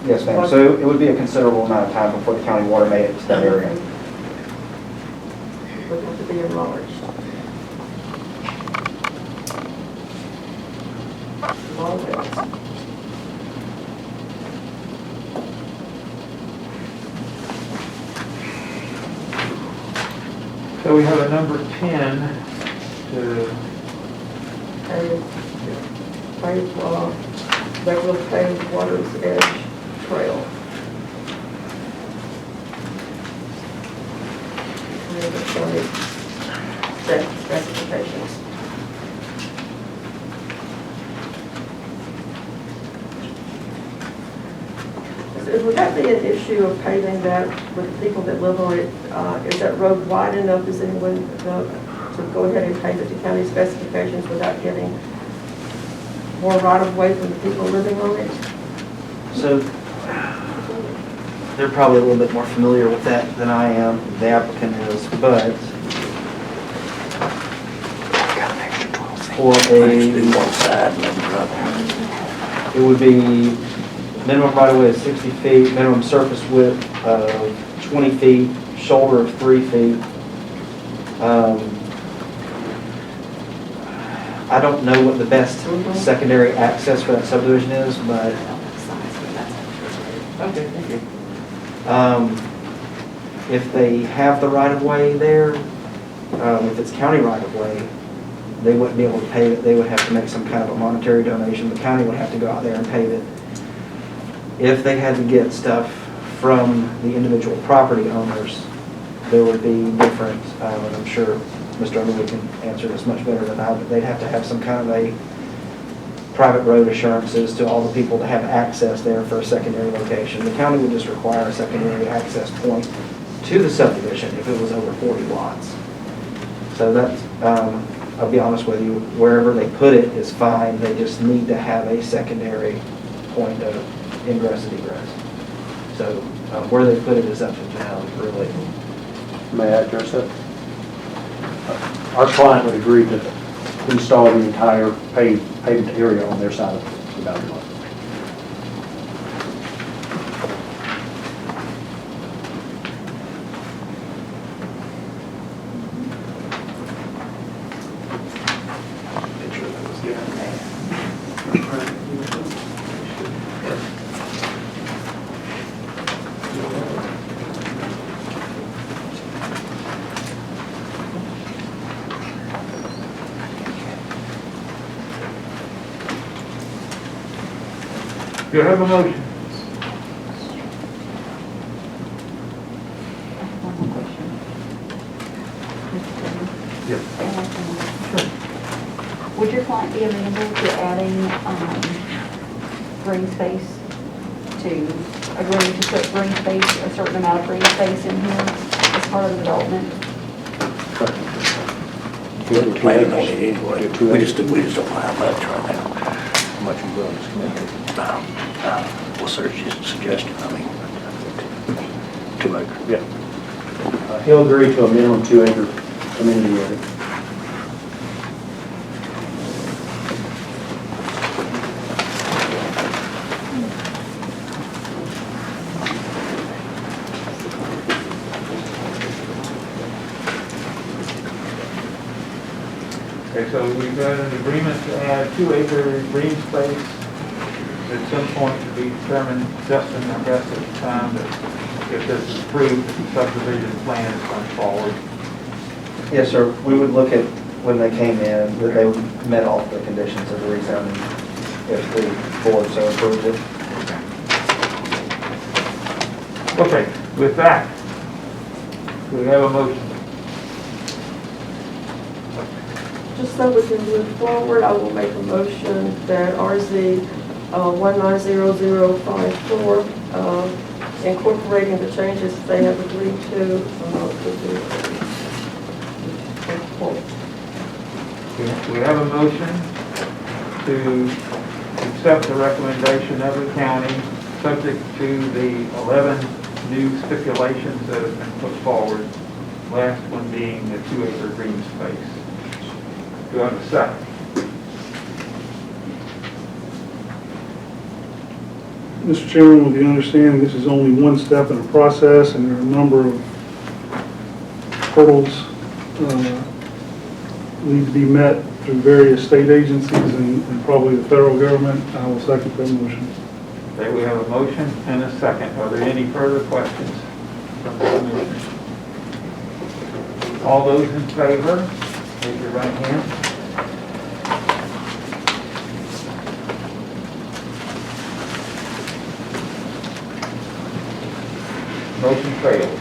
F: Yes, ma'am. So it would be a considerable amount of time before the county water made it to that area.
L: Would have to be enlarged. Long ways.
A: So we have a number 10 to,
L: They will pave Water's Edge Trail. And the county specifications. Would that be an issue of paving that with the people that live on it? Is that road wide enough? Is anyone to go ahead and pave it to county specifications without getting more right of way from the people living on it?
F: So they're probably a little bit more familiar with that than I am, the applicant is, but for it would be minimum right of way of 60 feet, minimum surface width of 20 feet, shoulder of 3 feet. I don't know what the best secondary access for that subdivision is, but. Okay, thank you. If they have the right-of-way there, if it's county right-of-way, they wouldn't be able to pave it. They would have to make some kind of a monetary donation. The county would have to go out there and pave it. If they had to get stuff from the individual property owners, there would be different, and I'm sure Mr. Underwood can answer this much better than I, but they'd have to have some kind of a private road assurances to all the people to have access there for a secondary location. The county would just require a secondary access point to the subdivision if it was over 40 lots. So that's, I'll be honest with you, wherever they put it is fine. They just need to have a secondary point of ingress and egress. So where they put it is up to them, really.
G: May I address that? Our client would agree to install the entire paved area on their side of the boundary line.
A: Do you have a motion? Yes.
P: Would your client be amenable to adding green space, to agreeing to put green space, a certain amount of green space in here as part of the development?
M: We're planning on it anyway. We just don't know how much right now.
G: How much you willing to commit to?
M: Well, sir, just a suggestion, I mean, 2 acres.
G: Yeah. He'll agree to a minimum 2 acre amenity area.
A: Okay, so we've got an agreement to add 2 acre green space at some point to be determined, Justin, I guess, at the time that if this is approved, the subdivision plan is going forward.
F: Yes, sir. We would look at, when they came in, that they met all the conditions of the rezoning if the board so approved it.
A: Okay, with that, we have a motion.
L: Just so we can move forward, I will make a motion that RZ 190054, incorporating the changes they have agreed to.
A: We have a motion to accept the recommendation of the county, subject to the 11 new stipulations that have been put forward, last one being the 2 acre green space. Do I have a second?
K: Mr. Chairman, with the understanding this is only one step in a process and there are a number of hurdles need to be met through various state agencies and probably the federal government, I will second that motion.
A: Okay, we have a motion and a second. Are there any further questions from the commission? All those in favor, raise your right hand. Motion fails.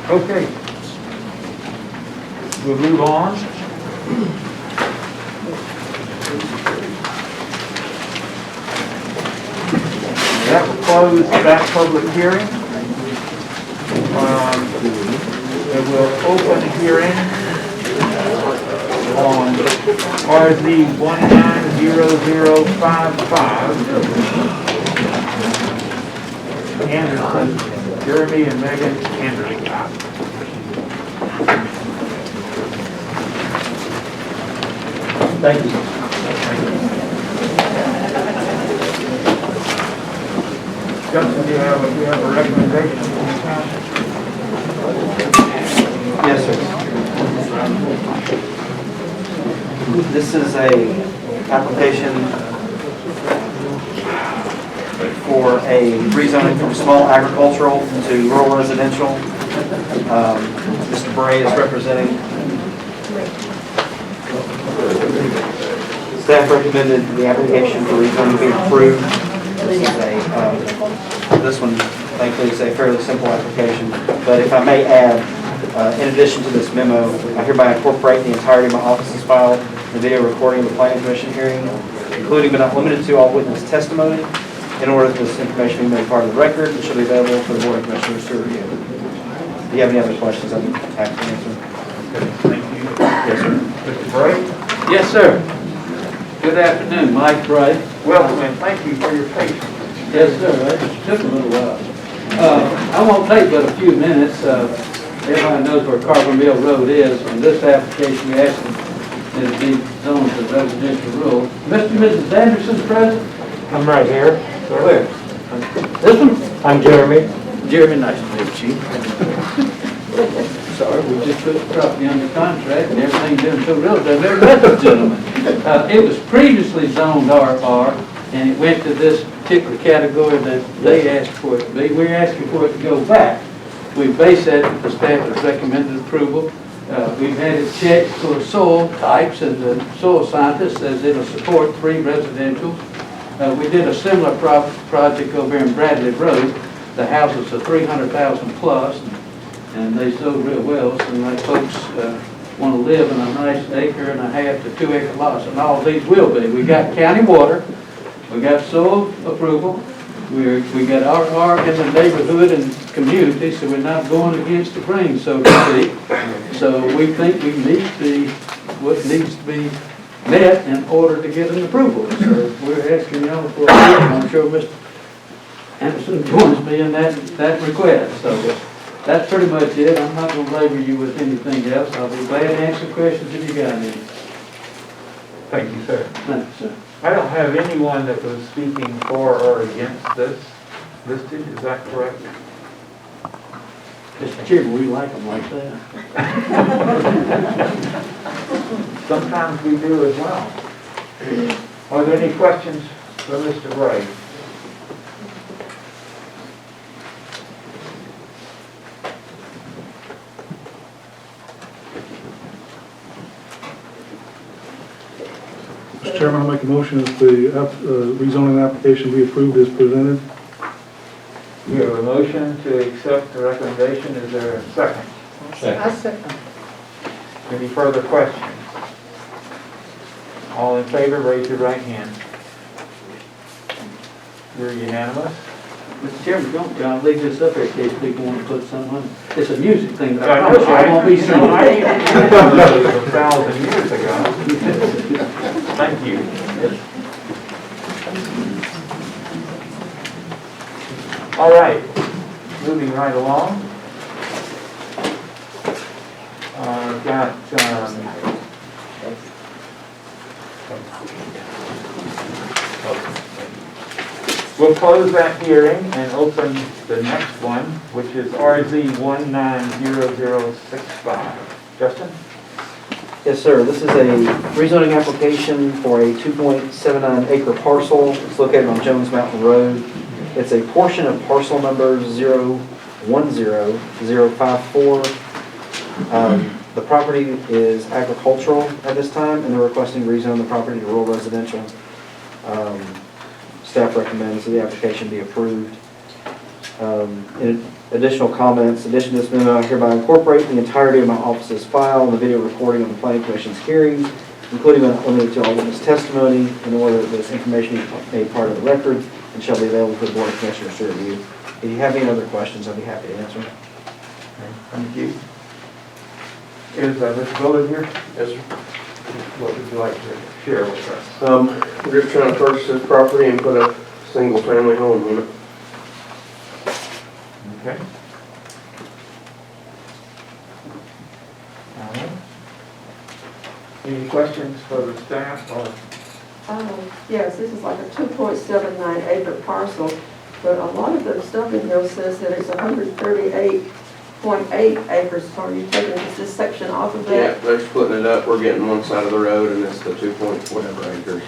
A: Okay. We'll move on. That will close that public hearing. And we'll open the hearing on RZ 190055. Anderson, Jeramy and Meggan Anderson.
G: Thank you.
A: Justin, do you have a recommendation from the council?
F: Yes, sir. This is a application for a rezoning from small agricultural to rural residential. Mr. Bray is representing. Staff recommended the application for rezoning be approved. This one, thankfully, is a fairly simple application, but if I may add, in addition to this memo, I hereby incorporate the entirety of my office's file, the video recording of the planning commission hearing, including but not limited to all witness testimony, in order that this information be made part of the record and shall be available for the board of commissioners to review. If you have any other questions, I'm happy to answer.
A: Thank you.
F: Yes, sir.
A: Mr. Bray?
Q: Yes, sir. Good afternoon, Mike Bray.
A: Welcome and thank you for your patience.
Q: Yes, sir. It took a little while. I won't take but a few minutes. Everybody knows where Carver Mill Road is. On this application, we asked them that it be zoned to residential rural. Mr. and Mrs. Anderson present?
A: I'm right here.
Q: Where? This one?
A: I'm Jeremy.
Q: Jeremy, nice to meet you. Sorry, we just put the property under contract and everything's doing so real, I've never met this gentleman. It was previously zoned RR, and it went to this particular category that they asked for it to be. We're asking for it to go back. We base that, the staff has recommended approval. We've had it checked for soil types, and the soil scientist says it'll support 3 residentials. We did a similar project over in Bradley Road. The houses are 300,000 plus, and they sold real well. So like folks want to live in a nice 1.5 to 2 acre lots, and all these will be. We got county water, we got soil approval, we got RR in the neighborhood and community, so we're not going against the grain, so to speak. So we think we meet what needs to be met in order to get an approval. So we're asking y'all for approval. I'm sure Mr. Anderson joins me in that request. So that's pretty much it. I'm not going to labor you with anything else. I'll be glad to answer questions if you got any.
A: Thank you, sir.
Q: Thank you, sir.
A: I don't have anyone that was speaking for or against this listed, is that correct?
Q: Mr. Chairman, we like them like that.
A: Sometimes we do as well. Are there any questions for Mr. Gray?
R: Mr. Chairman, I'll make a motion that the rezoning application be approved as presented.
A: We have a motion to accept the recommendation. Is there a second?
B: I second.
A: Any further questions? All in favor, raise your right hand. You're unanimous?
Q: Mr. Chairman, don't y'all leave this up here in case people want to put some on. It's a music thing, but I
A: Yeah,
Q: promise you I won't be singing.
A: I did those 1,000 years ago. Thank you. All right, moving right along. We'll close that hearing and open the next one, which is RZ 190065. Justin?
F: Yes, sir. This is a rezoning application for a 2.79 acre parcel. It's located on Jones Mountain Road. It's a portion of parcel number 010054. The property is agricultural at this time, and they're requesting rezone the property to rural residential. Staff recommends that the application be approved. In additional comments, in addition to this memo, I hereby incorporate the entirety of my office's file and the video recording of the Planning Commission's hearings, including but not limited to all witness testimony, in order that this information be made part of the record and shall be available for the Board of Commissioners to review. If you have any other questions, I'd be happy to answer.
A: Thank you. Is Mr. Bullard here?
S: Yes, sir.
A: What would you like to share with us?
S: We're just trying to purchase this property and put a single-family home on it.
A: Okay. Any questions for the staff or?
L: Yes, this is like a 2.79 acre parcel, but a lot of the stuff in here says that it's 138.8 acres. So are you taking this section off of
S: Yeah,
L: that?
S: they're splitting it up. We're getting one side of the road and it's the 2 point whatever acres.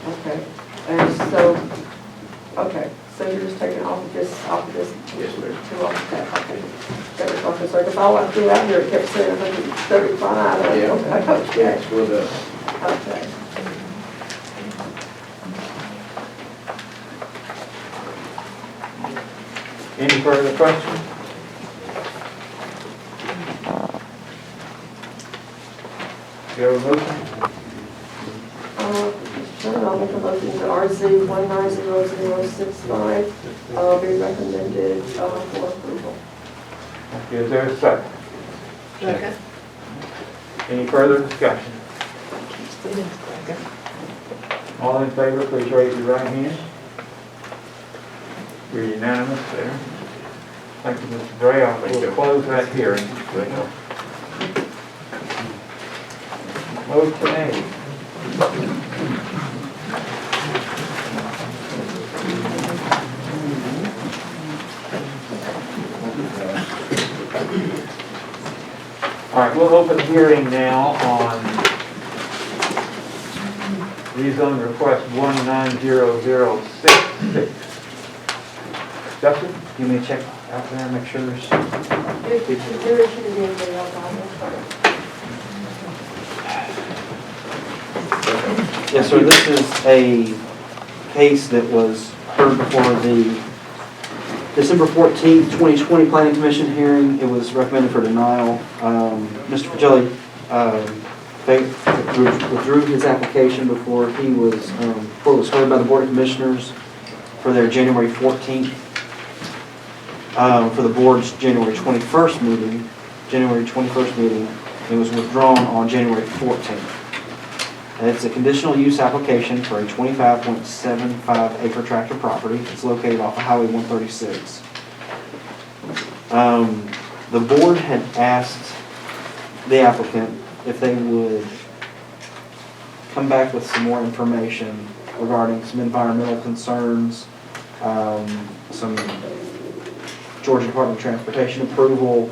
L: Okay, and so, okay, so you're just taking off of this,
S: Yes, ma'am.
L: two off of that, okay. That was my concern, because all I threw out here, it kept saying 135, and
S: Yeah.
L: I thought, yeah,
S: Split up.
L: okay.
A: Any further questions? Do you have a motion?
L: Mr. Chairman, I'll make a motion that RZ 190065 be recommended for approval.
A: Okay, is there a second?
L: Second.
A: Any further discussion? All in favor, please raise your right hand. You're unanimous there. Thank you, Mr. Dre. We'll close that hearing. Motion A. All right, we'll open the hearing now on rezone request 190066. Justin?
F: You may check out there, make sure there's. Yes, sir, this is a case that was heard before the December 14th, 2020 Planning Commission hearing. It was recommended for denial. Mr. Fegely withdrew his application before it was heard by the Board of Commissioners for their January 14th, for the board's January 21st meeting. It was withdrawn on January 14th. And it's a conditional use application for a 25.75 acre tract of property. It's located off of Highway 136. The board had asked the applicant if they would come back with some more information regarding some environmental concerns, some Georgia Department of Transportation approval.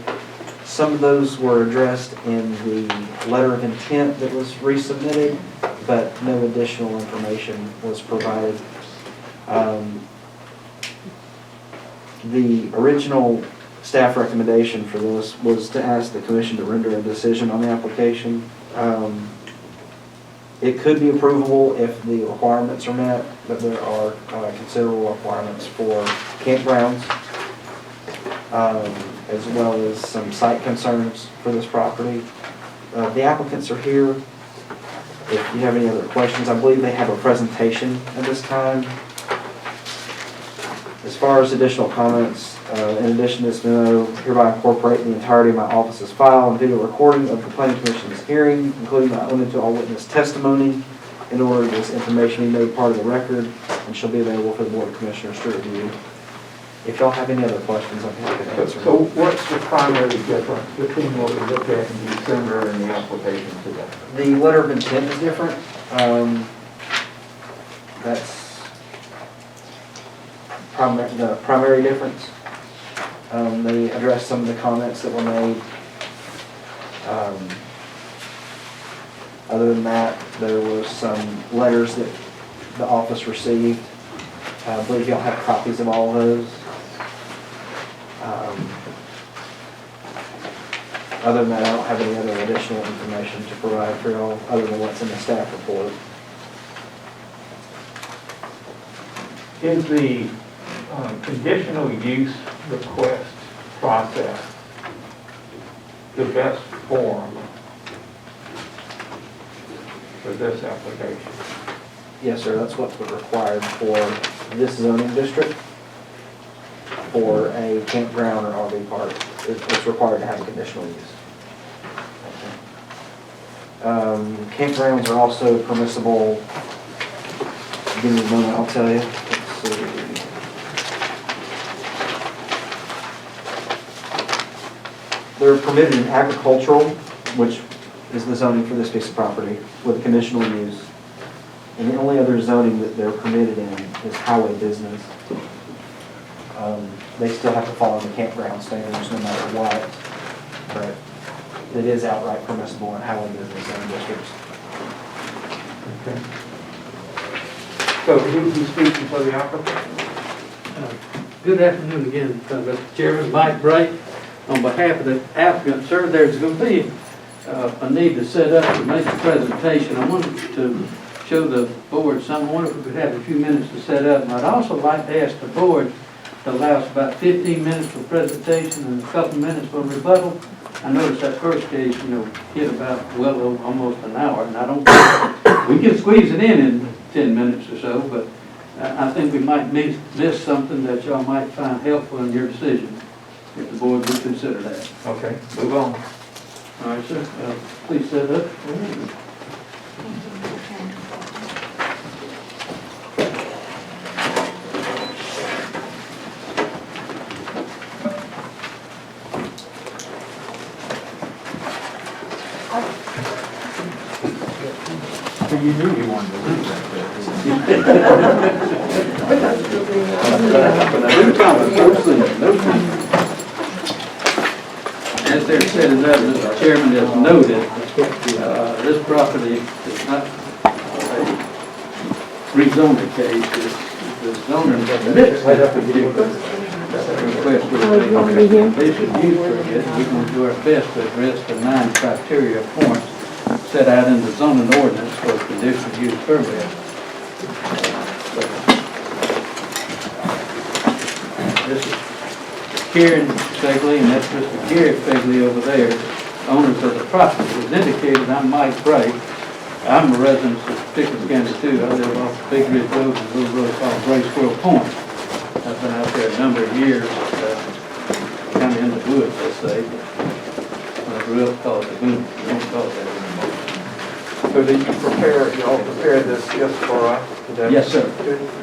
F: Some of those were addressed in the letter of intent that was resubmitted, but no additional information was provided. The original staff recommendation for this was to ask the commission to render a decision on the application. It could be approvable if the requirements are met, but there are considerable requirements for campgrounds, as well as some site concerns for this property. The applicants are here. If you have any other questions, I believe they have a presentation at this time. As far as additional comments, in addition to this memo, hereby incorporate the entirety of my office's file and video recording of the Planning Commission's hearing, including my own to all witness testimony, in order this information be made part of the record and shall be available for the Board of Commissioners to review. If y'all have any other questions, I'm happy to answer.
A: So what's the primary difference between what we looked at in December and the application today?
F: The letter of intent is different. That's the primary difference. They addressed some of the comments that were made. Other than that, there were some letters that the office received. I believe y'all have copies of all of those. Other than that, I don't have any other additional information to provide for y'all, other than what's in the staff report.
A: Is the conditional use request process the best form for this application?
F: Yes, sir, that's what's required for this zoning district. For a campground or RV park, it's required to have a conditional use. Campgrounds are also permissible. Give me a moment, I'll tell you. Let's see. They're permitted in agricultural, which is the zoning for this piece of property, with a conditional use. And the only other zoning that they're permitted in is highway business. They still have to follow the campground standards no matter what, but it is outright permissible in highway business zone districts.
A: Okay. So who's speaking for the applicant?
Q: Good afternoon again, Mr. Chairman, Mike Bright. On behalf of the applicant, sir, there's going to be a need to set up to make a presentation. I wanted to show the board some. I wonder if we could have a few minutes to set up. And I'd also like to ask the board to allow us about 15 minutes for presentation and a couple minutes for rebuttal. I noticed that first case, hit about almost an hour, and I don't think we can squeeze it in 10 minutes or so, but I think we might miss something that y'all might find helpful in your decision, if the board would consider that.
A: Okay, move on.
Q: All right, sir. Please set up.
E: So you knew you wanted to do that.
Q: As they're setting up, Mr. Chairman has noted, this property is not a rezoning case. The zoner admits that request was made. They should use for it. We're going to do our best to address the 9 criteria points set out in the zoning ordinance for conditional use permit. This is Karen Fegely, and that's Mr. Garry Fegely over there, owners of the property. As indicated, I'm Mike Bright. I'm a resident of Pickens County too. I live off Big Ridge Road and a little road called Gray Squirrel Point. I've been out there a number of years, kind of in the woods, let's say. When I grew up, called it the boom. We don't call it that anymore.
C: So did you all prepare this just for us today?
Q: Yes, sir.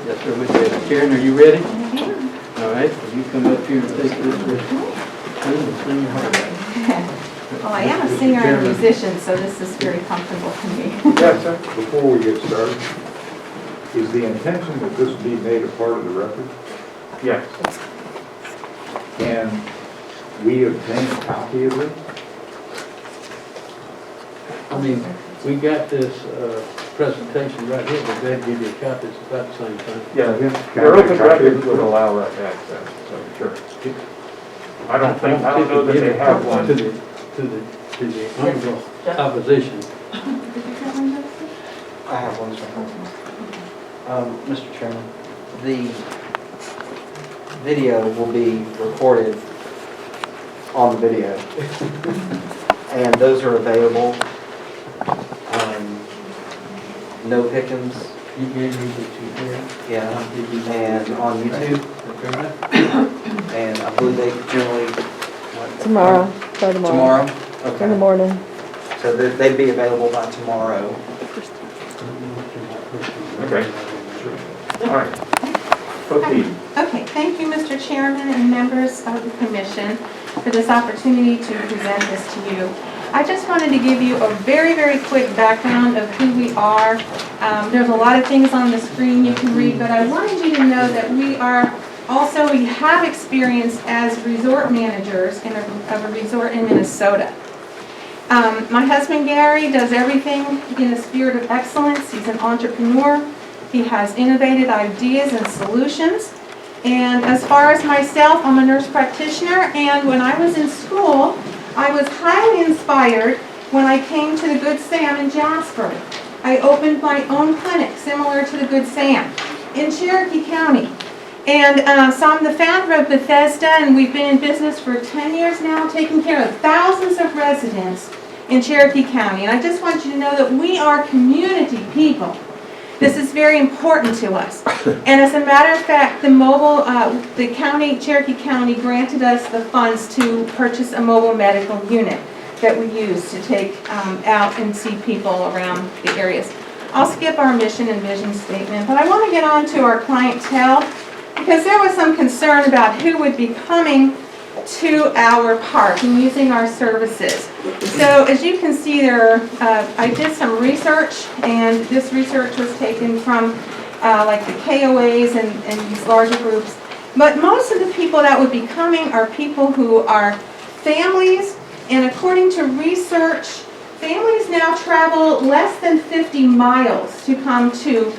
Q: Yes, sir, we did. Karen, are you ready? All right, will you come up here and take this with you?
P: Well, I am a singer and musician, so this is very comfortable to me.
C: Yes, sir.
T: Before we get started, is the intention that this be made a part of the record?
C: Yes.
T: Can we obtain a copy of it?
Q: I mean, we got this presentation right here, but they'd give you a copy, it's about the same thing.
C: Yeah, your open records would allow that access, so sure. I don't know that they have one.
Q: To the opposition.
F: I have one, sir. Mr. Chairman, the video will be recorded on the video. And those are available. No Pickens.
Q: You gave me the 2 here.
F: Yeah, and on YouTube. And I believe they generally.
L: Tomorrow, by tomorrow.
F: Okay.
L: In the morning.
F: So they'd be available by tomorrow.
C: Okay. All right. Proceed.
J: Okay, thank you, Mr. Chairman and members of the commission for this opportunity to present this to you. I just wanted to give you a very, very quick background of who we are. There's a lot of things on the screen you can read, but I wanted you to know that we have experience as resort managers of a resort in Minnesota. My husband Garry does everything in a spirit of excellence. He's an entrepreneur. He has innovative ideas and solutions. And as far as myself, I'm a nurse practitioner, and when I was in school, I was highly inspired when I came to the Good Sam in Jasper. I opened my own clinic similar to the Good Sam in Cherokee County. And so I'm the founder of Bethesda, and we've been in business for 10 years now, taking care of thousands of residents in Cherokee County. And I just want you to know that we are community people. This is very important to us. And as a matter of fact, Cherokee County granted us the funds to purchase a mobile medical unit that we use to take out and see people around the areas. I'll skip our mission and vision statement, but I want to get on to our clientele because there was some concern about who would be coming to our park and using our services. So as you can see there, I did some research, and this research was taken from like the KOAs and these larger groups. But most of the people that would be coming are people who are families, and according to research, families now travel less than 50 miles to come to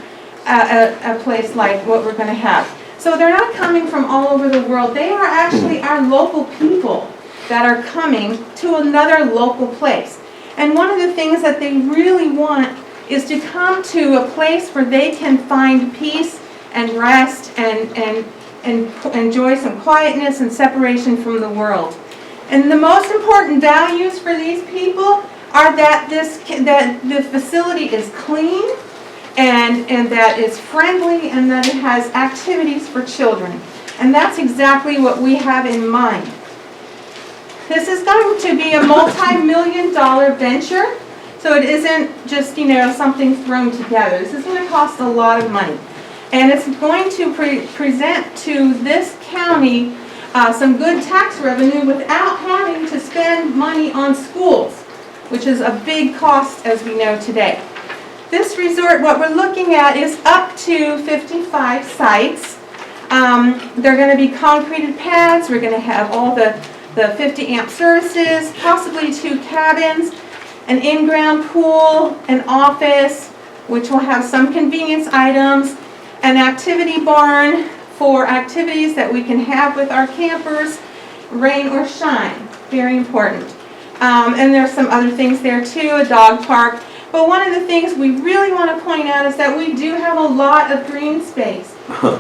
J: a place like what we're going to have. So they're not coming from all over the world. They are actually our local people that are coming to another local place. And one of the things that they really want is to come to a place where they can find peace and rest and enjoy some quietness and separation from the world. And the most important values for these people are that the facility is clean, and that it's friendly, and that it has activities for children. And that's exactly what we have in mind. This is going to be a multi-million-dollar venture, so it isn't just, something thrown together. This is going to cost a lot of money. And it's going to present to this county some good tax revenue without having to spend money on schools, which is a big cost as we know today. This resort, what we're looking at is up to 55 sites. They're going to be concreted pads. We're going to have all the 50 amp services, possibly 2 cabins, an in-ground pool, an office, which will have some convenience items, an activity barn for activities that we can have with our campers, rain or shine, very important. And there's some other things there too, a dog park. But one of the things we really want to point out is that we do have a lot of green space.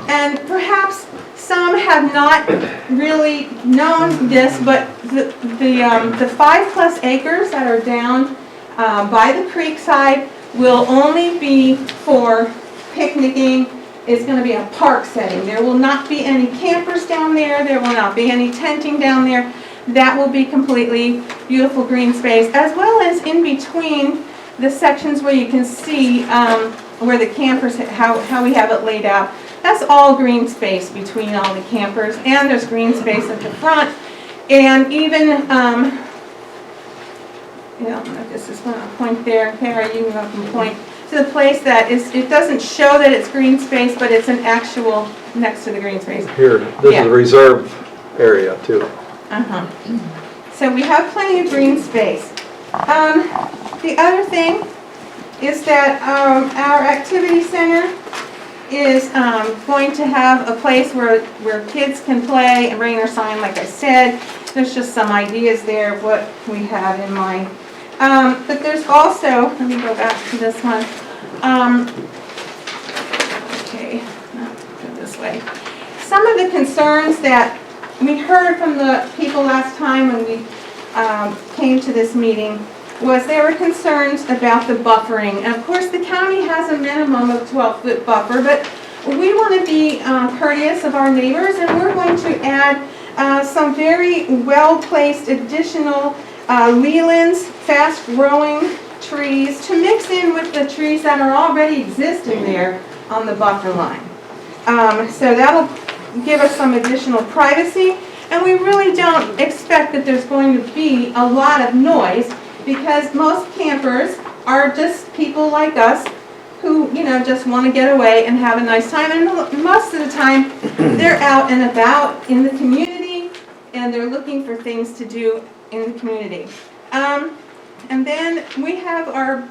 J: And perhaps some have not really known this, but the 5+ acres that are down by the creek side will only be for picnicking. It's going to be a park setting. There will not be any campers down there. There will not be any tenting down there. That will be completely beautiful green space, as well as in between the sections where you can see where the campers, how we have it laid out. That's all green space between all the campers, and there's green space at the front. And even, this is going to point there. Carrie, you can point to the place that is, it doesn't show that it's green space, but it's an actual next to the green space.
C: Here, this is a reserve area too.
J: So we have plenty of green space. The other thing is that our activity center is going to have a place where kids can play and rain or shine, like I said. There's just some ideas there of what we have in mind. But there's also, let me go back to this one. Okay, go this way. Some of the concerns that we heard from the people last time when we came to this meeting was there were concerns about the buffering. And of course, the county has a minimum of 12-foot buffer, but we want to be courteous of our neighbors, and we're going to add some very well-placed additional lealands, fast-growing trees to mix in with the trees that are already existing there on the buffer line. So that'll give us some additional privacy, and we really don't expect that there's going to be a lot of noise, because most campers are just people like us who, just want to get away and have a nice time. And most of the time, they're out and about in the community, and they're looking for things to do in the community. And then we have our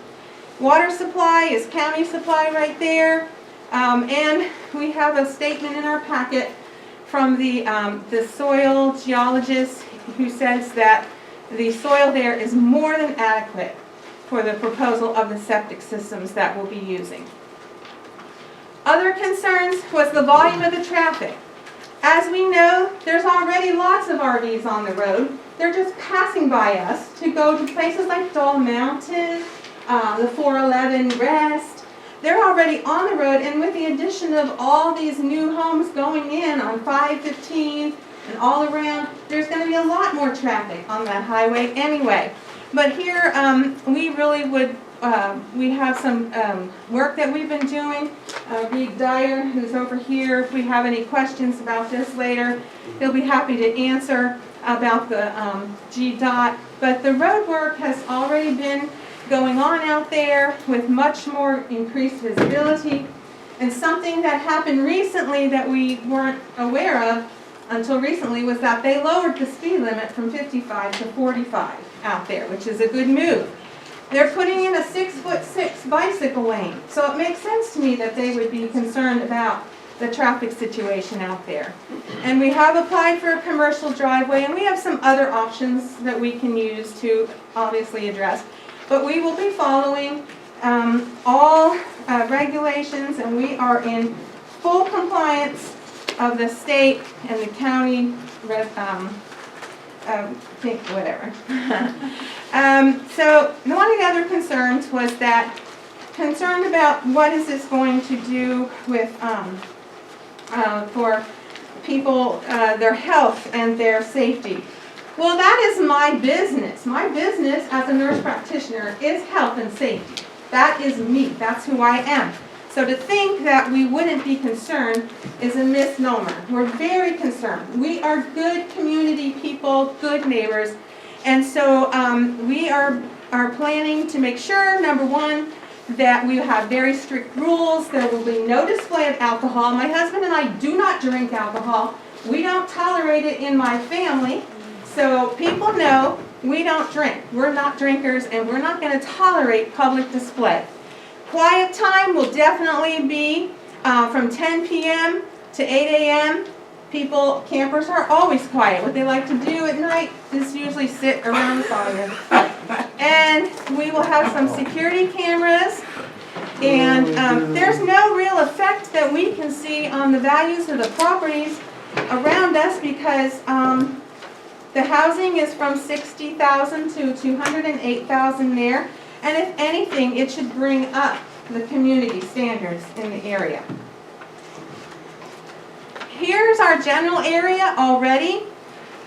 J: water supply is county supply right there. And we have a statement in our packet from the soil geologist who says that the soil there is more than adequate for the proposal of the septic systems that we'll be using. Other concerns was the volume of the traffic. As we know, there's already lots of RVs on the road. They're just passing by us to go to places like Doll Mountain, the 411 Rest. They're already on the road, and with the addition of all these new homes going in on 515 and all around, there's going to be a lot more traffic on that highway anyway. But here, we really would, we have some work that we've been doing. Reed Dyer, who's over here, if we have any questions about this later, he'll be happy to answer about the GDOT. But the road work has already been going on out there with much more increased visibility. And something that happened recently that we weren't aware of until recently was that they lowered the speed limit from 55 to 45 out there, which is a good move. They're putting in a 6'6" bicycle lane, so it makes sense to me that they would be concerned about the traffic situation out there. And we have applied for a commercial driveway, and we have some other options that we can use to obviously address. But we will be following all regulations, and we are in full compliance of the state and the county, whatever. So one of the other concerns was that concerned about what is this going to do with for people, their health and their safety. Well, that is my business. My business as a nurse practitioner is health and safety. That is me. That's who I am. So to think that we wouldn't be concerned is a misnomer. We're very concerned. We are good community people, good neighbors. And so we are planning to make sure, number one, that we have very strict rules. There will be no display of alcohol. My husband and I do not drink alcohol. We don't tolerate it in my family. So people know we don't drink. We're not drinkers, and we're not going to tolerate public display. Quiet time will definitely be from 10 p.m. to 8 a.m. Campers are always quiet. What they like to do at night is usually sit around the fire. And we will have some security cameras. And there's no real effect that we can see on the values of the properties around us because the housing is from $60,000 to $208,000 there. And if anything, it should bring up the community standards in the area. Here's our general area already.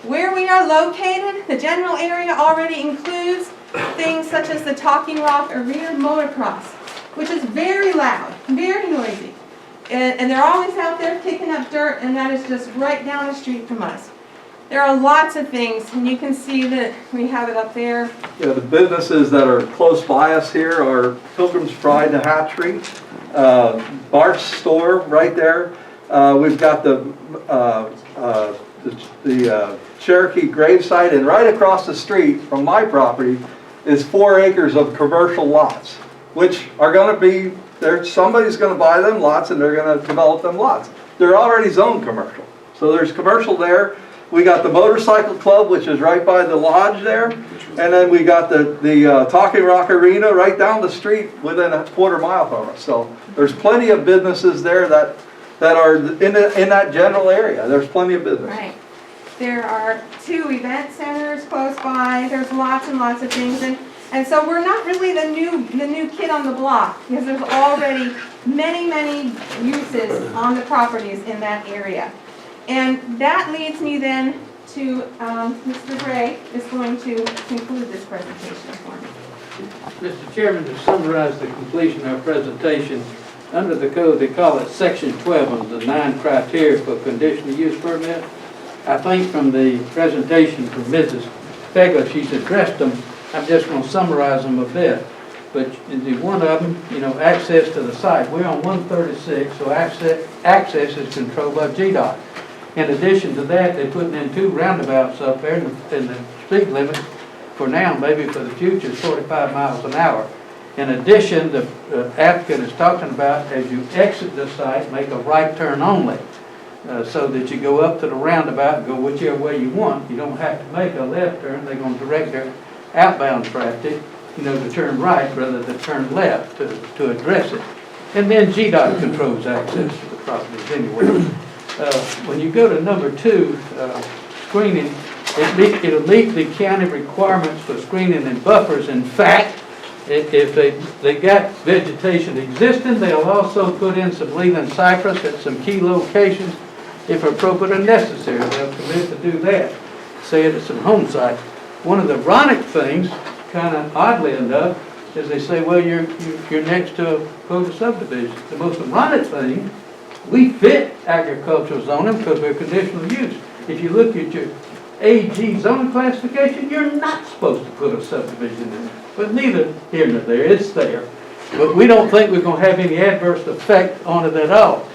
J: Where we are located, the general area already includes things such as the Talking Rock Arena Motocross, which is very loud, very noisy. And they're always out there kicking up dirt, and that is just right down the street from us. There are lots of things, and you can see that we have it up there.
C: Yeah, the businesses that are close by us here are Pilgrim's Pride and Hatchery, Bart's Store right there. We've got the Cherokee gravesite, and right across the street from my property is 4 acres of commercial lots, which are going to be, somebody's going to buy them lots and they're going to develop them lots. They're already zoned commercial. So there's commercial there. We got the motorcycle club, which is right by the lodge there. And then we got the Talking Rock Arena right down the street within a quarter mile from us. So there's plenty of businesses there that are in that general area. There's plenty of business.
J: Right. There are 2 event centers close by. There's lots and lots of things. And so we're not really the new kid on the block because there's already many uses on the properties in that area. And that leads me then to Mr. Gray is going to conclude this presentation for me.
Q: Mr. Chairman, to summarize the completion of our presentation, under the code they call it Section 12 of the 9 criteria for conditional use permit. I think from the presentation from Mrs. Fegely, she's addressed them. I'm just going to summarize them a bit. But one of them, access to the site. We're on 136, so access is controlled by GDOT. In addition to that, they're putting in 2 roundabouts up there, and the speed limit for now, maybe for the future, is 45 miles an hour. In addition, the applicant is talking about as you exit the site, make a right turn only, so that you go up to the roundabout and go whichever way you want. You don't have to make a left turn. They're going to direct their outbound traffic, to turn right rather than turn left to address it. And then GDOT controls access to the properties anyway. When you go to number 2, screening, it'll meet the county requirements for screening and buffers. In fact, if they got vegetation existing, they'll also put in some Leland cypress at some key locations if appropriate and necessary. They'll commit to do that, say it at some home sites. One of the ironic things, kind of oddly enough, is they say, well, you're next to a proposed subdivision. The most ironic thing, we fit agricultural zoning because we're conditional use. If you look at your AG zoning classification, you're not supposed to put a subdivision in. But neither here nor there, it's there. But we don't think we're going to have any adverse effect on it at all.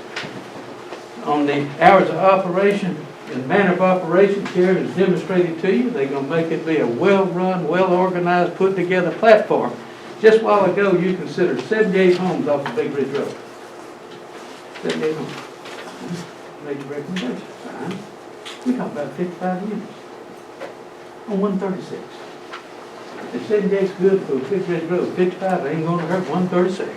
Q: On the hours of operation and manner of operation, here is demonstrated to you. They're going to make it be a well-run, well-organized, put-together platform. Just a while ago, you considered 78 homes off of Big Ridge Road. 78 homes. Made your recommendation. Fine. We're talking about 55 units on 136. If 78's good for Big Ridge Road, 55 ain't going to hurt 136.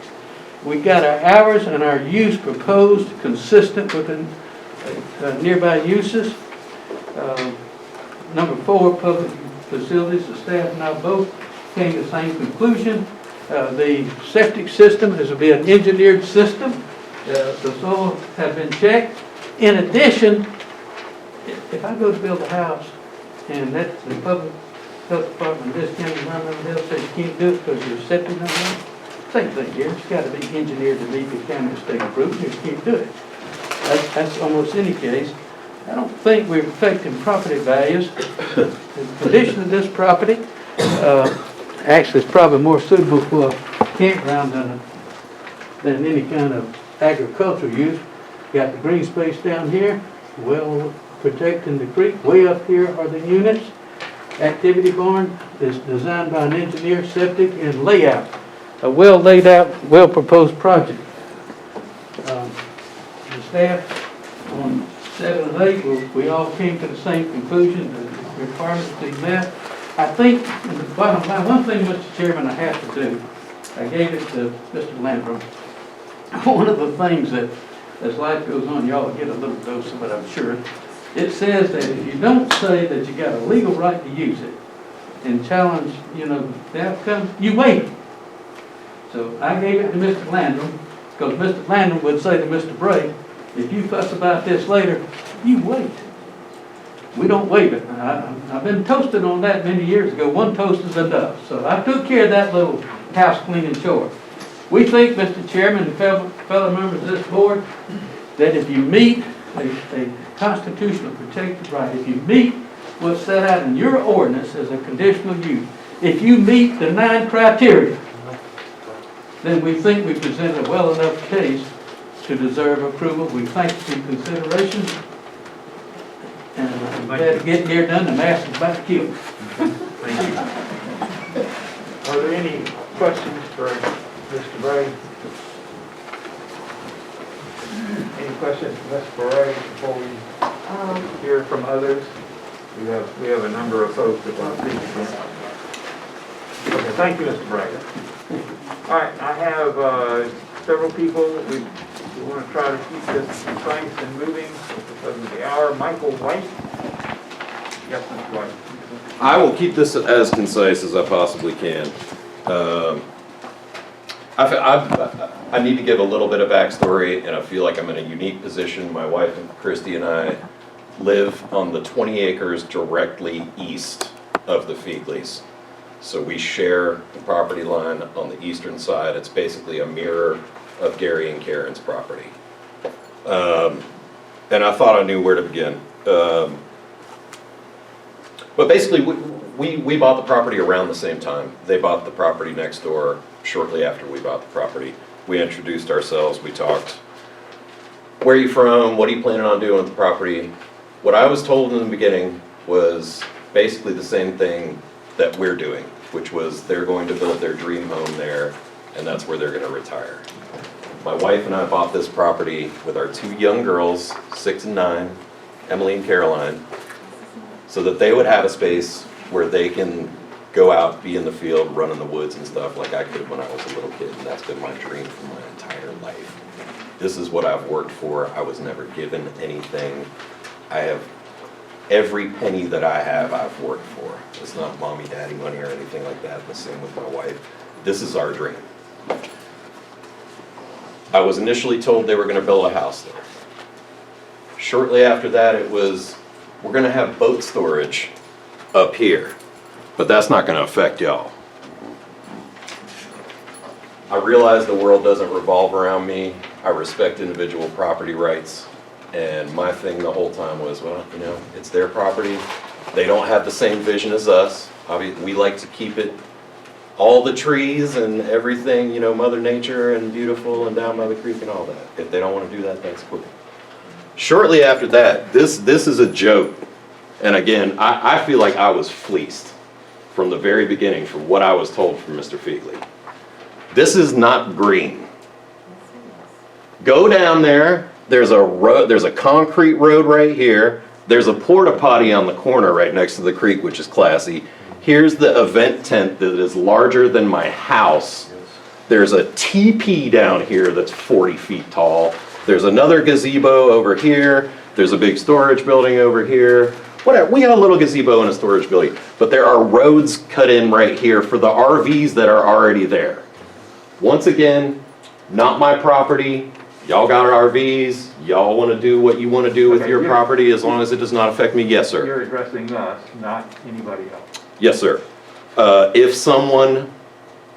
Q: We got our hours and our use proposed consistent with the nearby uses. Number 4, public facilities, the staff and I both came to the same conclusion. The septic system is to be an engineered system. The soil has been checked. In addition, if I go to build a house and that's the public health department, this county environmental health says you can't do it because your septic not right, same thing here. It's got to be engineered to meet the county state approved. You can't do it. That's almost any case. I don't think we're affecting property values. The condition of this property actually is probably more suitable for campground than any kind of agricultural use. Got the green space down here, well protecting the creek. Way up here are the units. Activity barn is designed by an engineer, septic and layout. A well laid out, well proposed project. The staff on 7 and 8, we all came to the same conclusion, the requirements to be met. I think, in the bottom line, one thing, Mr. Chairman, I have to do, I gave it to Mr. Landrum. One of the things that, as life goes on, y'all will get a little dose of it, I'm sure. It says that if you don't say that you got a legal right to use it and challenge, the outcome, you wait. So I gave it to Mr. Landrum, because Mr. Landrum would say to Mr. Bray, if you fuss about this later, you wait. We don't waive it. I've been toasted on that many years ago. One toast is enough. So I took care of that little house cleaning chore. We think, Mr. Chairman and fellow members of this board, that if you meet a constitutional protected right, if you meet what's set out in your ordinance as a conditional use, if you meet the 9 criteria, then we think we presented a well enough case to deserve approval. We thank you for your consideration. And I'm glad to get here done. The mass is about to kill me.
A: Thank you. Are there any questions for Mr. Bray? Any questions for Mr. Bray before we hear from others? We have a number of folks that want to speak. Okay, thank you, Mr. Bray. All right, I have several people. We want to try to keep this concise and moving because of the hour. Michael White. Yes, Mr. White.
U: I will keep this as concise as I possibly can. I need to give a little bit of backstory, and I feel like I'm in a unique position. My wife and Christy and I live on the 20 acres directly east of the Fegleys. So we share the property line on the eastern side. It's basically a mirror of Garry and Karen's property. And I thought I knew where to begin. But basically, we bought the property around the same time. They bought the property next door shortly after we bought the property. We introduced ourselves, we talked. Where are you from? What are you planning on doing with the property? What I was told in the beginning was basically the same thing that we're doing, which was they're going to build their dream home there, and that's where they're going to retire. My wife and I bought this property with our 2 young girls, 6 and 9, Emily and Caroline, so that they would have a space where they can go out, be in the field, run in the woods and stuff like I could when I was a little kid, and that's been my dream for my entire life. This is what I've worked for. I was never given anything. I have every penny that I have, I've worked for. It's not mommy, daddy money or anything like that. The same with my wife. This is our dream. I was initially told they were going to build a house there. Shortly after that, it was, we're going to have boat storage up here, but that's not going to affect y'all. I realize the world doesn't revolve around me. I respect individual property rights. And my thing the whole time was, well, it's their property. They don't have the same vision as us. Obviously, we like to keep it, all the trees and everything, Mother Nature and beautiful and down by the creek and all that. If they don't want to do that, that's cool. Shortly after that, this is a joke. And again, I feel like I was fleeced from the very beginning from what I was told from Mr. Fegely. This is not green. Go down there. There's a road, there's a concrete road right here. There's a porta potty on the corner right next to the creek, which is classy. Here's the event tent that is larger than my house. There's a teepee down here that's 40 feet tall. There's another gazebo over here. There's a big storage building over here. Whatever, we got a little gazebo and a storage building, but there are roads cut in right here for the RVs that are already there. Once again, not my property. Y'all got RVs, y'all want to do what you want to do with your property as long as it does not affect me. Yes, sir.
A: You're addressing us, not anybody else.
U: Yes, sir. If someone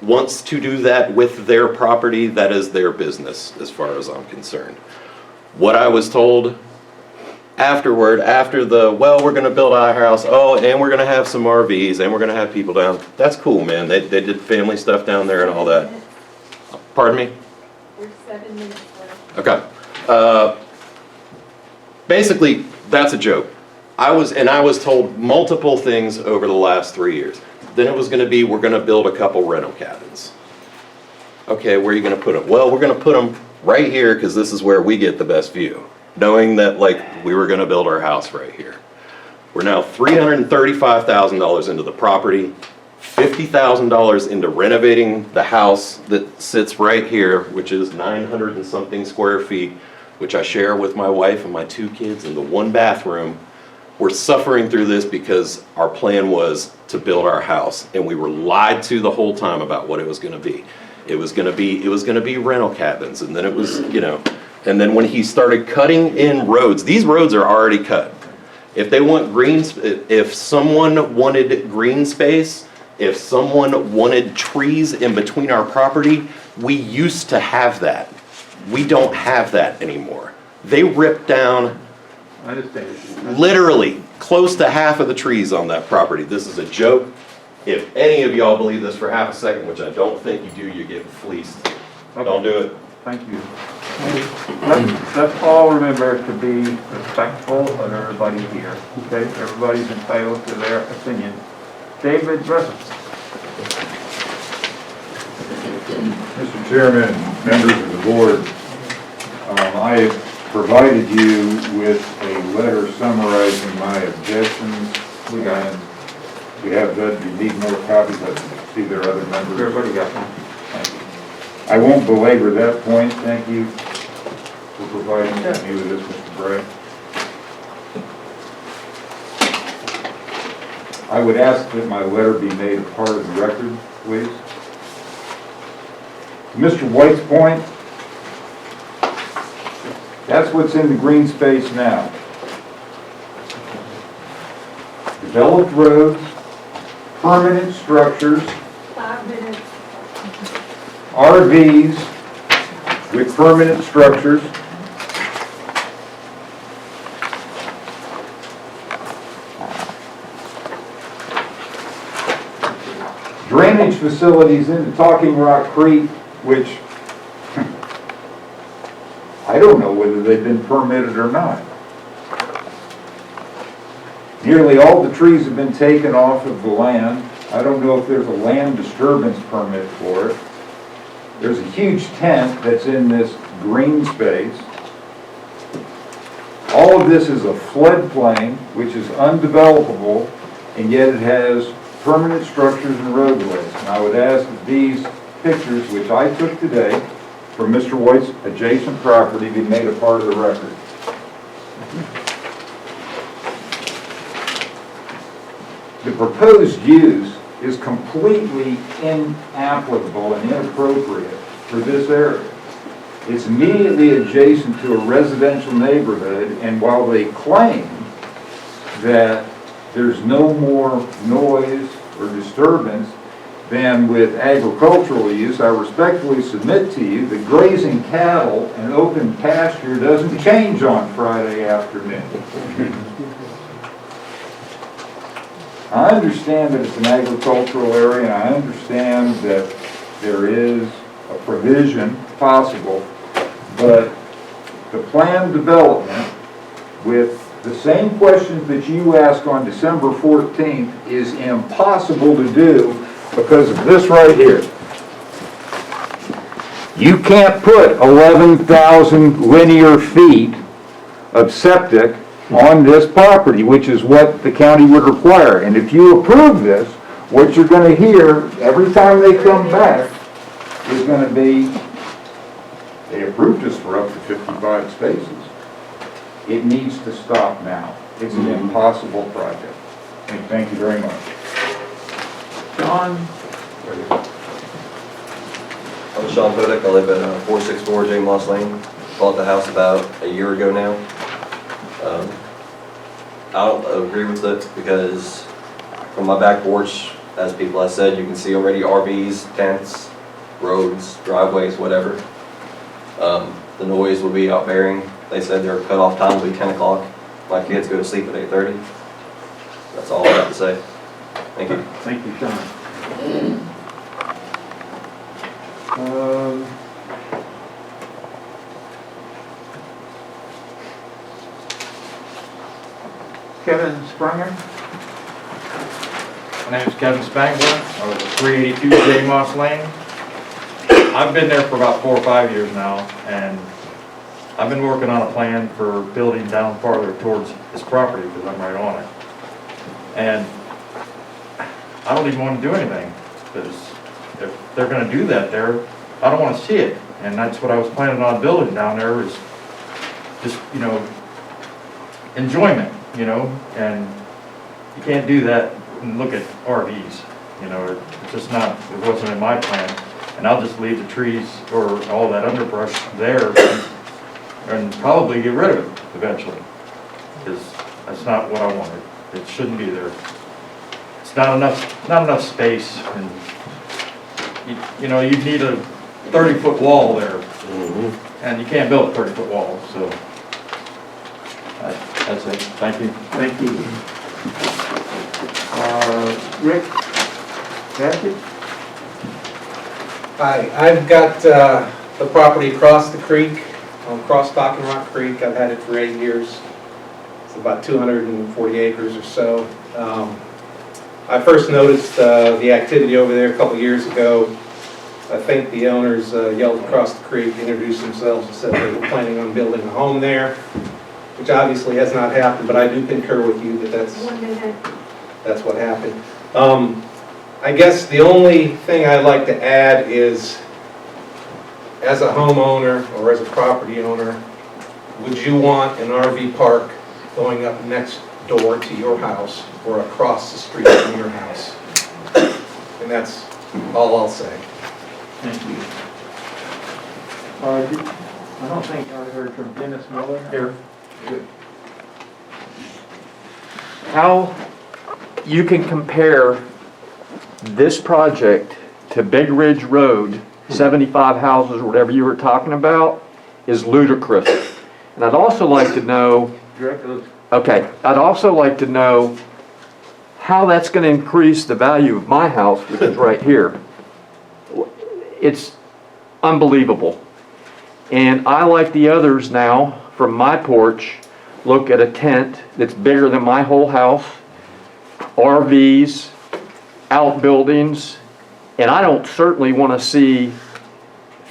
U: wants to do that with their property, that is their business as far as I'm concerned. What I was told afterward, after the, well, we're going to build our house, oh, and we're going to have some RVs, and we're going to have people down. That's cool, man. They did family stuff down there and all that. Pardon me?
I: There's 7 minutes left.
U: Okay. Basically, that's a joke. I was told multiple things over the last 3 years. Then it was gonna be, we're gonna build a couple rental cabins. Okay, where are you gonna put them? Well, we're gonna put them right here, because this is where we get the best view. Knowing that, like, we were gonna build our house right here. We're now $335,000 into the property, $50,000 into renovating the house that sits right here, which is 900 and something square feet, which I share with my wife and my 2 kids in the 1 bathroom. We're suffering through this because our plan was to build our house, and we were lied to the whole time about what it was gonna be. It was gonna be rental cabins, and then it was, you know, and then when he started cutting in roads, these roads are already cut. If they want if someone wanted green space, if someone wanted trees in between our property, we used to have that. We don't have that anymore. They ripped down literally close to half of the trees on that property. This is a joke. If any of y'all believe this for half a second, which I don't think you do, you're getting fleeced. Don't do it.
A: Thank you. Let's all remember to be respectful of everybody here, okay? Everybody's entitled to their opinion. David Russell.
T: Mr. Chairman, members of the board, I have provided you with a letter summarizing my objections. We have that. You need more copies. I see there are other members.
A: Everybody got one.
T: Thank you. I won't belabor that point. Thank you for providing me with this, Mr. Bray. I would ask that my letter be made a part of the record, please. To Mr. White's point, that's what's in the green space now. Developed roads, permanent structures,
I: 5 minutes.
T: RVs with permanent structures, drainage facilities into Talking Rock Creek, which I don't know whether they've been permitted or not. Nearly all the trees have been taken off of the land. I don't know if there's a land disturbance permit for it. There's a huge tent that's in this green space. All of this is a floodplain, which is undevelopable, and yet it has permanent structures and roadways. And I would ask that these pictures, which I took today from Mr. White's adjacent property, be made a part of the record. The proposed use is completely inapplicable and inappropriate for this area. It's immediately adjacent to a residential neighborhood, and while they claim that there's no more noise or disturbance than with agricultural use, I respectfully submit to you that grazing cattle and open pasture doesn't change on Friday afternoon. I understand that it's an agricultural area, and I understand that there is a provision possible, but the planned development with the same questions that you asked on December 14th is impossible to do because of this right here. You can't put 11,000 linear feet of septic on this property, which is what the county would require. And if you approve this, what you're going to hear every time they come back is going to be, they approved us for up to 55 spaces. It needs to stop now. It's an impossible project. Thank you very much.
A: John?
D: I'm Sean Podick. I live at 464 J. Moss Lane. Bought the house about a year ago now. I don't agree with it because from my back porch, as people have said, you can see already RVs, tents, roads, driveways, whatever. The noise will be outbearing. They said their cutoff time will be 10 o'clock. My kids go to sleep at 8:30. That's all I have to say. Thank you.
A: Thank you, Sean. Kevin Springer.
N: My name is Kevin Spangler. I was at 382 J. Moss Lane. I've been there for about 4 or 5 years now, and I've been working on a plan for building down farther towards this property because I'm right on it. And I don't even want to do anything because if they're going to do that there, I don't want to see it. And that's what I was planning on building down there is just, you know, enjoyment, you know, and you can't do that and look at RVs, you know, it's just not, it wasn't in my plan. And I'll just leave the trees or all that underbrush there and probably get rid of it eventually. Because that's not what I wanted. It shouldn't be there. It's not enough space, and you know, you need a 30-foot wall there. And you can't build a 30-foot wall, so that's it. Thank you.
A: Thank you. Rick Patrick?
V: Hi, I've got the property across the creek, on Cross Dock and Rock Creek. I've had it for 8 years. It's about 240 acres or so. I first noticed the activity over there a couple years ago. I think the owners yelled across the creek, introduced themselves and said they were planning on building a home there, which obviously has not happened, but I do concur with you that that's what happened. I guess the only thing I'd like to add is, as a homeowner or as a property owner, would you want an RV park going up next door to your house or across the street from your house? And that's all I'll say.
A: Thank you. I don't think I heard from Dennis Miller.
W: Here.
A: Good.
W: How you can compare this project to Big Ridge Road, 75 houses, or whatever you were talking about, is ludicrous. And I'd also like to know, okay, I'd also like to know how that's going to increase the value of my house, which is right here. It's unbelievable. And I, like the others now, from my porch, look at a tent that's bigger than my whole house, RVs, outbuildings, and I don't certainly want to see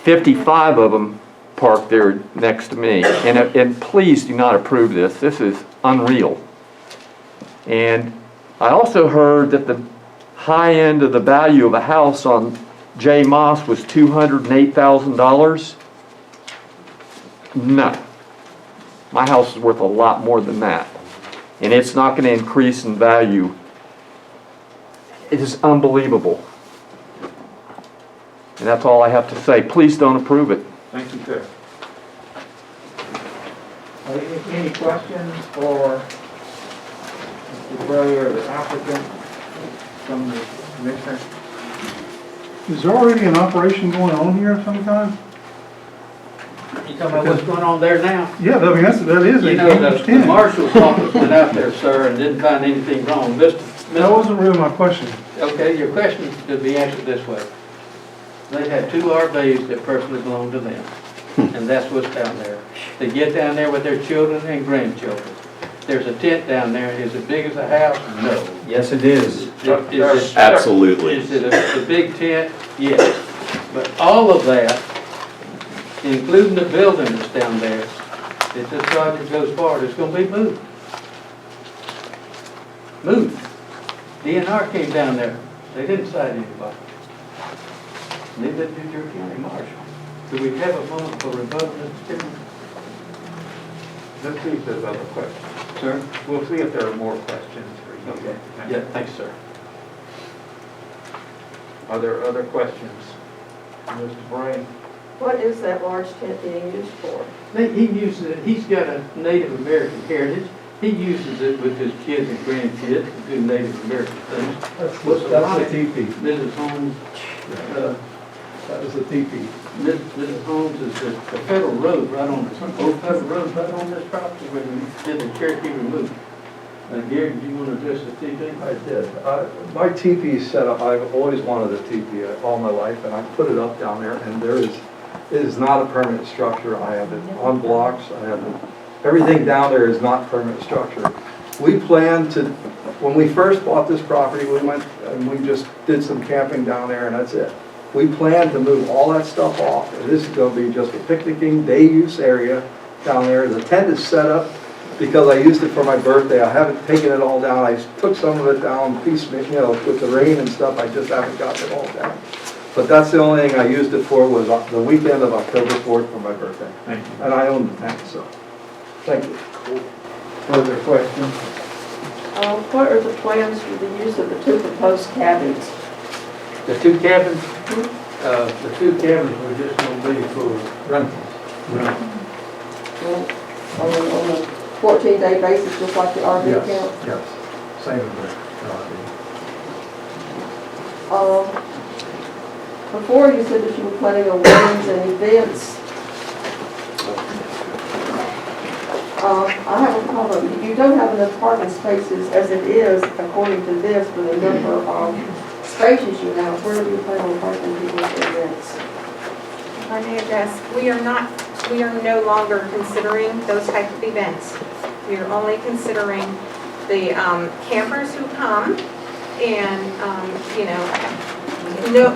W: 55 of them parked there next to me. And please do not approve this. This is unreal. And I also heard that the high end of the value of a house on J. Moss was $208,000. No. My house is worth a lot more than that. And it's not going to increase in value. It is unbelievable. And that's all I have to say. Please don't approve it.
A: Thank you, sir. Any questions for Mr. Brody or the applicant from the commissioner?
R: Is there already an operation going on here of some kind?
Q: You talking about what's going on there now?
R: Yeah, I mean, that is
Q: You
R: a
Q: know,
R: huge
Q: the
R: tent.
Q: marshal's office went out there, sir, and didn't find anything wrong.
R: That wasn't really my question.
Q: Okay, your question could be answered this way. They had 2 RVs that personally belong to them, and that's what's down there. They get down there with their children and grandchildren. There's a tent down there. Is it big as a house? No.
F: Yes, it is.
Q: Is it,
U: Absolutely.
Q: Is it a big tent? Yes. But all of that, including the building that's down there, if this project goes forward, it's going to be moved. Moved. DNR came down there. They didn't cite anybody. Neither did your county marshal. Do we have a moment for rebuttal, Mr. Chairman?
A: Let's see if there's other questions.
Q: Sir?
A: We'll see if there are more questions for you.
Q: Okay. Yeah, thanks, sir.
A: Are there other questions? Mr. Bray?
L: What is that large tent being used for?
Q: He uses it, he's got a Native American heritage. He uses it with his kids and grandkids to do Native American things.
R: That's a teepee.
Q: Mrs. Holmes,
R: That was a teepee.
Q: Mrs. Holmes is the federal road right on, old federal road right on this property where we did the Cherokee removal. Garry, do you want to address the teepee?
C: I did. My teepee is set up, I've always wanted a teepee all my life, and I put it up down there, and it is not a permanent structure. I have it on blocks, I have it, everything down there is not permanent structure. We planned to, when we first bought this property, we went and we just did some camping down there and that's it. We planned to move all that stuff off, and this is gonna be just a picnicking, day use area down there. The tent is set up because I used it for my birthday. I haven't taken it all down. I took some of it down piecemeal, you know, with the rain and stuff. I just haven't gotten it all down. But that's the only thing I used it for was the weekend of October 4th for my birthday.
E: Thank you.
C: And I own the tent, so, thank you.
E: Further questions?
L: What are the plans for the use of the 2 proposed cabins?
E: The 2 cabins, the 2 cabins were just gonna be for rentals.
L: Well, on a 14-day basis, just like the RV camp?
C: Yes, same as
L: Before you said that you were planning on weddings and events. I have a problem. You don't have enough parking spaces as it is, according to this, for the number of spaces you have. Where do you plan on parking people's events?
H: Our new address, we are no longer considering those type of events. We are only considering the campers who come and,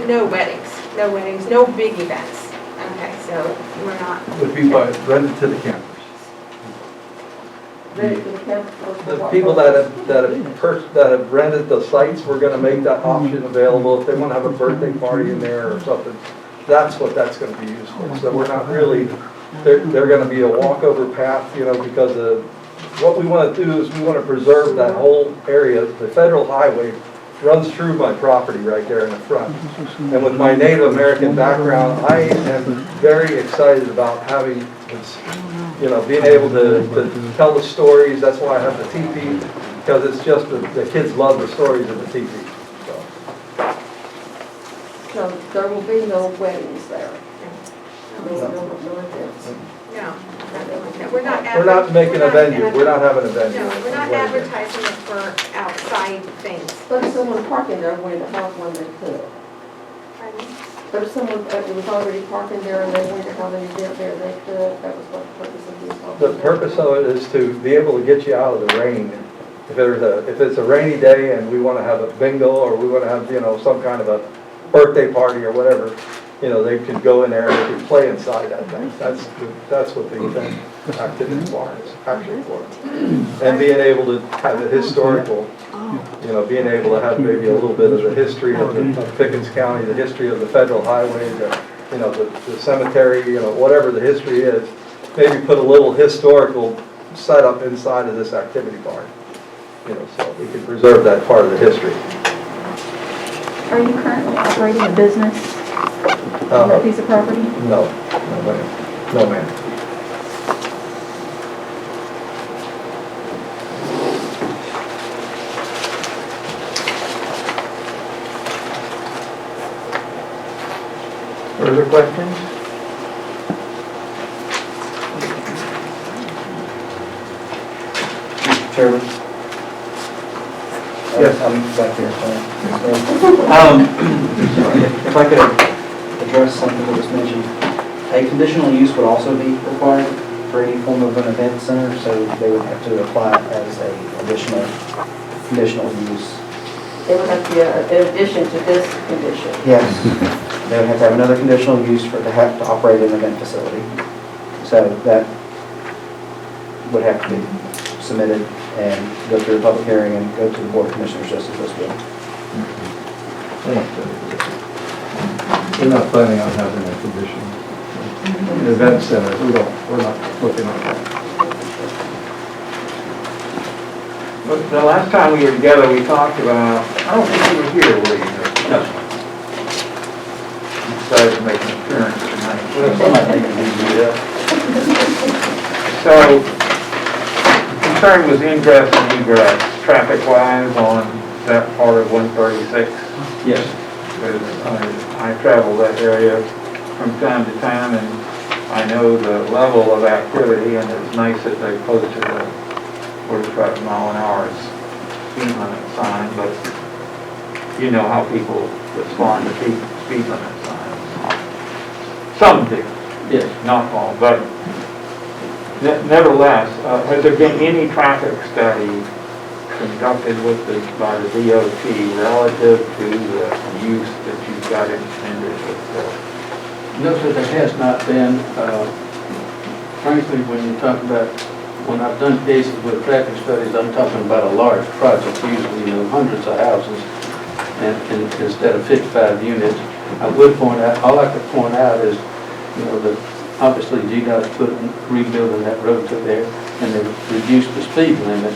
H: no weddings, no big events. Okay, so we're not.
C: Would be rented to the campers.
L: Rented to the camp?
C: The people that have rented the sites, we're gonna make that option available if they wanna have a birthday party in there or something. That's what that's gonna be used for. So we're not really, they're gonna be a walkover path, because what we wanna do is we wanna preserve that whole area. The federal highway runs through my property right there in the front. And with my Native American background, I am very excited about having, being able to tell the stories. That's why I have the teepee, because it's just, the kids love the stories of the teepee.
L: So there will be no weddings there? No events?
H: No, we're not.
C: We're not making a venue, we're not having a venue.
H: No, we're not advertising it for outside things.
L: But if someone parking there wanted to have one, they could.
H: Pardon?
L: But if someone was already parking there and they wanted to have an event there, they could. That was what the purpose of this.
C: The purpose of it is to be able to get you out of the rain. If it's a rainy day and we want to have a bingo or we want to have, some kind of a birthday party or whatever, they could go in there and they could play inside that thing. That's what the event activity bar is actually for. And being able to have the historical, being able to have maybe a little bit of the history of Pickens County, the history of the federal highway, the cemetery, whatever the history is, maybe put a little historical setup inside of this activity barn, so we can preserve that part of the history.
P: Are you currently operating a business on that piece of property?
C: No, no ma'am.
E: Further questions?
F: Mr. Chairman?
E: Yes.
F: I'm back here, sorry. If I could address something that was mentioned, a conditional use would also be required for any form of an event center, so they would have to apply as a additional conditional use.
L: It would have to be in addition to this condition.
F: Yes, they would have to have another conditional use to have to operate an event facility. So that would have to be submitted and go through a public hearing and go to the Board of Commissioners just as this will.
C: We're not planning on having a condition. Event center, we're not looking at that.
A: But the last time we were together, we talked about, I don't think you were here, were you? No. You decided to make an appearance tonight. So, concern was ingress and egress, traffic-wise on that part of 136.
E: Yes.
A: Because I travel that area from time to time, and I know the level of activity, and it's nice that they posted a 45 mile an hour speed limit sign, but you know how people respond to speed limit signs. Some do.
E: Yes.
A: Not all, but nevertheless, has there been any traffic study conducted by the DOT relative to the use that you've got intended for?
Q: No, sir, there has not been. Frankly, when you talk about, when I've done cases with traffic studies, I'm talking about a large project, usually, hundreds of houses, and instead of 55 units. I would point out, all I could point out is, that obviously GDOT put rebuilding that road to there, and they reduced the speed limit.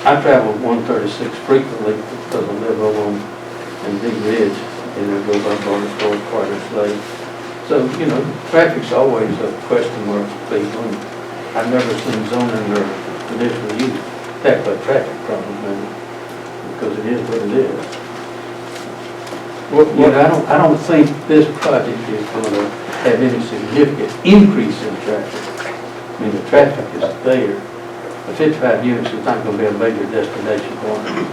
Q: I travel 136 frequently because I live over in Big Ridge, and it goes up on the store quite a slave. So, traffic's always a question mark for people. And I've never seen zoning or conditional use tackle a traffic problem, maybe, because it is what it is. I don't think this project is going to have any significant increase in traffic. I mean, the traffic is there. The 55 units is not going to be a major destination for them.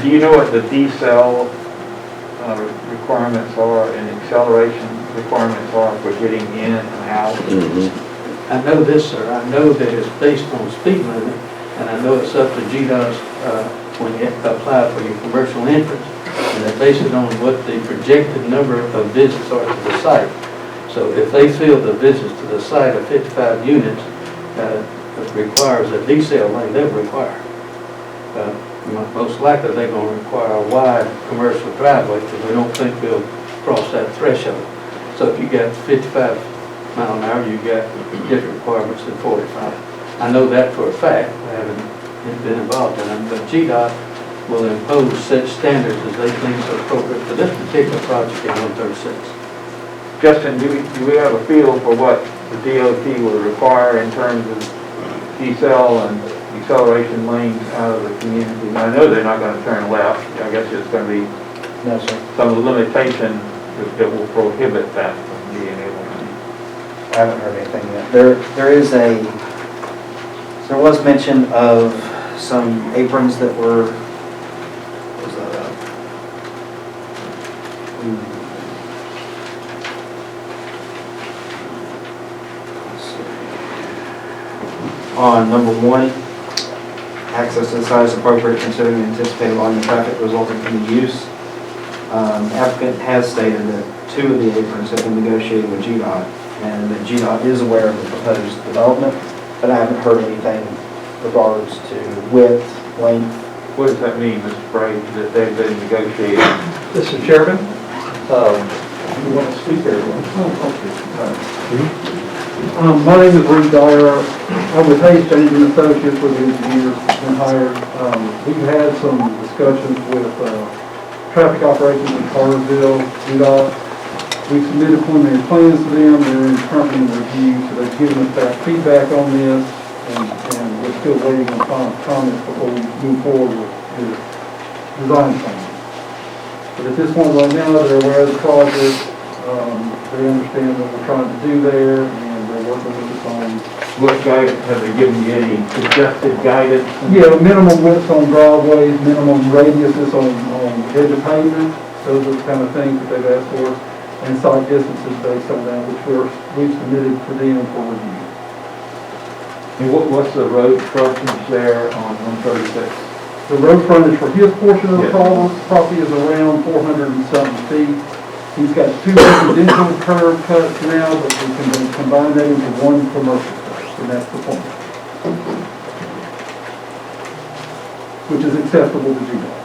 A: Do you know what the decel requirements are and acceleration requirements are for getting in and out?
Q: I know this, sir. I know that it's based on speed limit, and I know it's up to GDOT when you apply for your commercial entrance, and they base it on what the projected number of visits are to the site. So if they feel the visits to the site of 55 units requires a decel lane, they'll require. Most likely they're going to require a wide commercial driveway because we don't think we'll cross that threshold. So if you got 55 mile an hour, you got different requirements than 45. I know that for a fact. I haven't been involved in them, but GDOT will impose such standards as they think are appropriate for this particular project in 136.
A: Justin, do we have a feel for what the DOT will require in terms of decel and acceleration lanes out of the community? I know they're not going to turn left. I guess it's going to be some limitation that will prohibit that from being able to.
F: I haven't heard anything yet. There was mention of some aprons that were, what was that on number 1, access to the site is appropriate considering the anticipated volume of traffic resulting from the use. Applicant has stated that 2 of the aprons have been negotiated with GDOT, and that GDOT is aware of the proposed development, but I haven't heard anything regards to width, length.
A: What does that mean, Mr. Brody, that they've been negotiating?
K: Mr. Chairman, you want to speak there? My name is Reed Dyer. I'm with Hayes James and Associates with the engineers and hired. We've had some discussions with traffic operations in Cartersville, GDOT. We submitted preliminary plans to them. They're currently in review, so they've given us that feedback on this, and we're still waiting on final comments before we move forward with the design plan. But at this point right now, they're aware of the project. They understand what we're trying to do there, and they're working with us on.
A: What guidance, have they given you any suggested guidance?
K: Yeah, minimum widths on driveways, minimum radiuses on edge of pavement. Those are the kind of things that they've asked for, and site distances based on that, which we've submitted for them for review.
A: And what's the road frontage there on 136?
K: The road frontage for his portion of the property is around 400 and something feet. He's got 2 residential curb cuts now, but we can combine that into 1 commercial cut, and that's the point. Which is acceptable to GDOT.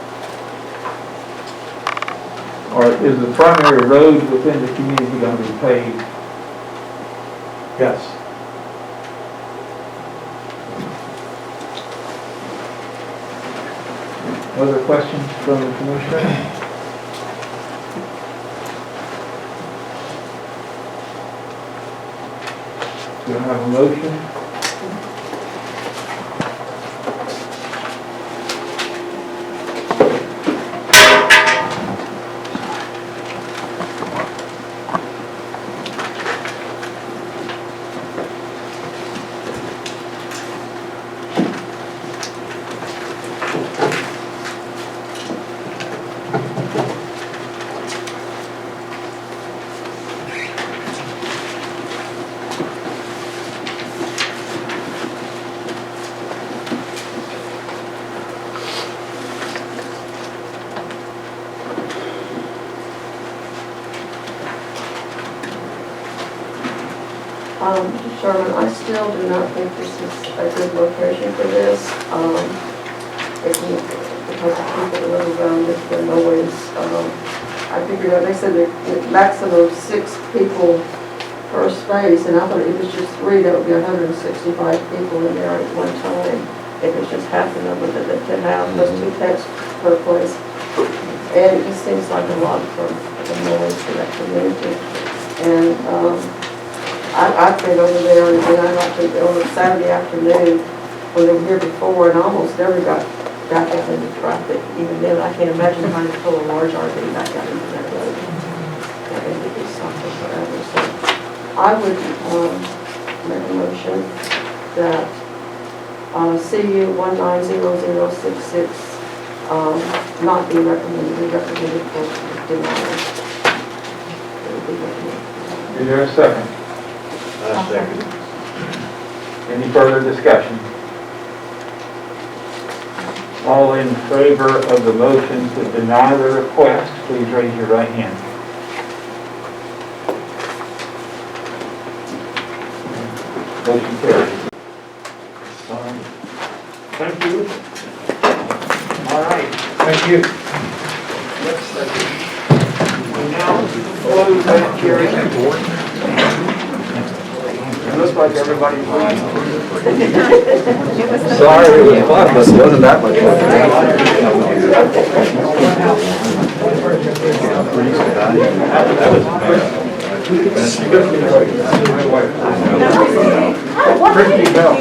A: Or is the primary road within the community going to be paved?
K: Yes.
A: Other questions from the commissioner? Do I have a motion?
L: Mr. Sherman, I still do not think this is a good location for this. Because of people that live around it, the noise. I figured out, they said that maximum of 6 people per space, and I thought if it was just 3, that would be 165 people in there at one time. If it's just half the number that they can have, those 2 pets per place. And it just seems like a lot for the noise for that community. And I've been over there, and I got to on a Saturday afternoon when they were here before, and almost never got back out into traffic. Even then, I can't imagine trying to pull a large RV back out into that road. That would be something forever. So I would make a motion that CU 190066 not be recommended, be recommended for denial. It would be recommended.
A: Is there a second?
E: I second.
A: Any further discussion? All in favor of the motion to deny the request, please raise your right hand. Motion carries. Thank you. All right. Thank you. We now close that hearing. It looks like everybody's leaving.
C: Sorry, it was fun, but it wasn't that much
A: Christy Bell.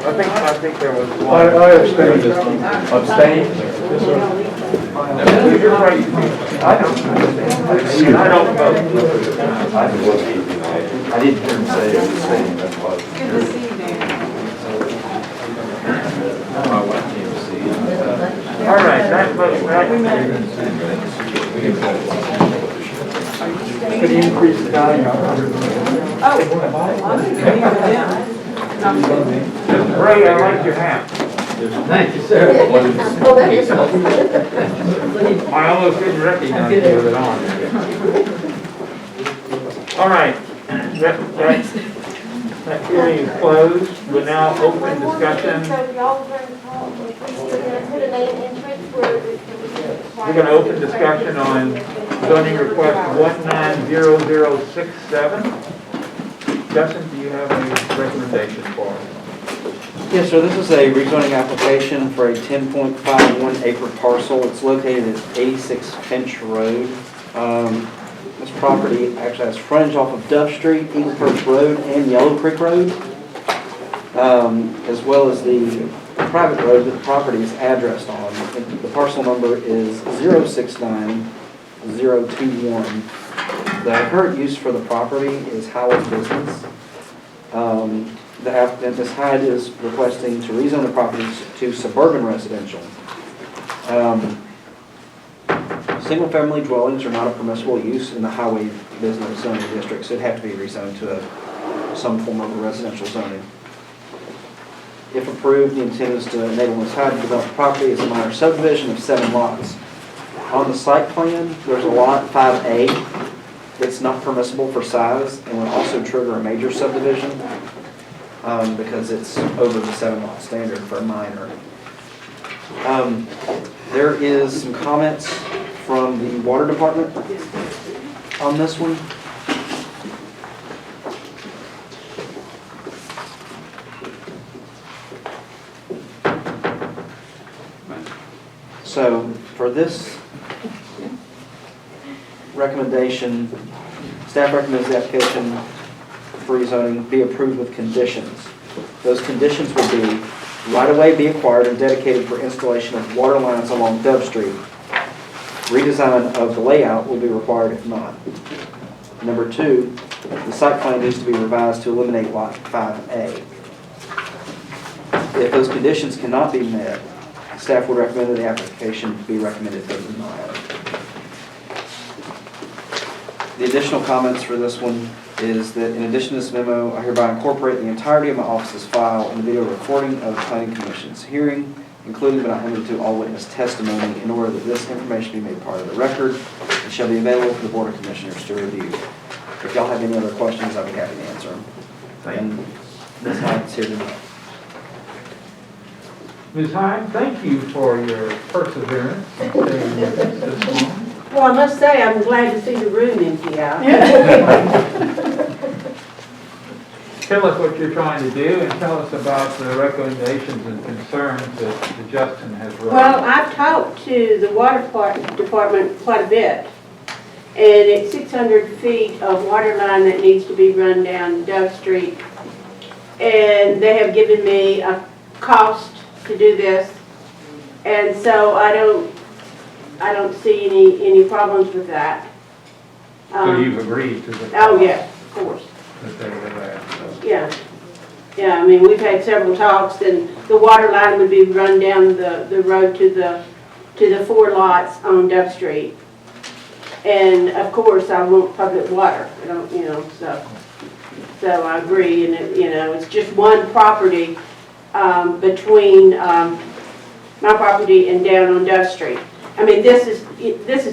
A: I think there was one.
R: I abstained.
A: Abstain? You're right. I don't vote.
F: I didn't hear him say abstain, that's why.
I: Good to see you, Dan.
A: All right, that vote,
K: Could you increase the value?
A: Ray, I like your hat.
Q: Thank you, sir.
A: I almost didn't recognize you with it on. All right, that hearing is closed. We're now open discussion. We're going to open discussion on zoning request 190067. Justin, do you have a recommendation for us?
F: Yes, sir, this is a rezoning application for a 10.51 acre parcel. It's located at 86 Finch Road. This property actually has frontage off of Dove Street, Eagle Perch Road, and Yellow Creek Road, as well as the private road that the property is addressed on. The parcel number is 069021. The current use for the property is Howell's Business. The applicant, Ms. Hyde, is requesting to rezone the property to suburban residential. Single-family dwellings are not a permissible use in the highway business zoning district, so it'd have to be rezoned to some form of a residential zoning. If approved, the intent is to enable Ms. Hyde to develop the property as a minor subdivision of 7 lots. On the site plan, there's a lot 5A that's not permissible for size and would also trigger a major subdivision because it's over the 7 lot standard for a minor. There is some comments from the water department on this one. So for this recommendation, staff recommends the application for rezoning be approved with conditions. Those conditions would be right-of-way be acquired and dedicated for installation of water lines along Dove Street. Redesign of the layout will be required if not. Number 2, the site plan needs to be revised to eliminate lot 5A. If those conditions cannot be met, staff would recommend that the application be recommended for denial. The additional comments for this one is that in addition to this memo, I hereby incorporate the entirety of my office's file and the video recording of the Planning Commission's hearing, including but not limited to all witness testimony, in order that this information be made part of the record and shall be available for the Board of Commissioners to review. If y'all have any other questions, I'll be happy to answer them. And Ms. Hyde's here tonight.
A: Ms. Hyde, thank you for your perseverance in staying with us this long.
G: Well, I must say, I'm glad to see the room empty out.
A: Tell us what you're trying to do and tell us about the recommendations and concerns that Justin has raised.
G: Well, I've talked to the water department quite a bit. And it's 600 feet of water line that needs to be run down Dove Street. And they have given me a cost to do this. And so I don't see any problems with that.
A: So you've agreed to the...
G: Oh, yes, of course.
A: That they have asked, so.
G: Yeah. Yeah, I mean, we've had several talks, and the water line would be run down the road to the 4 lots on Dove Street. And of course, I want public water. I don't, you know, so I agree. And it, you know, it's just one property between my property and down on Dove Street. I mean, this is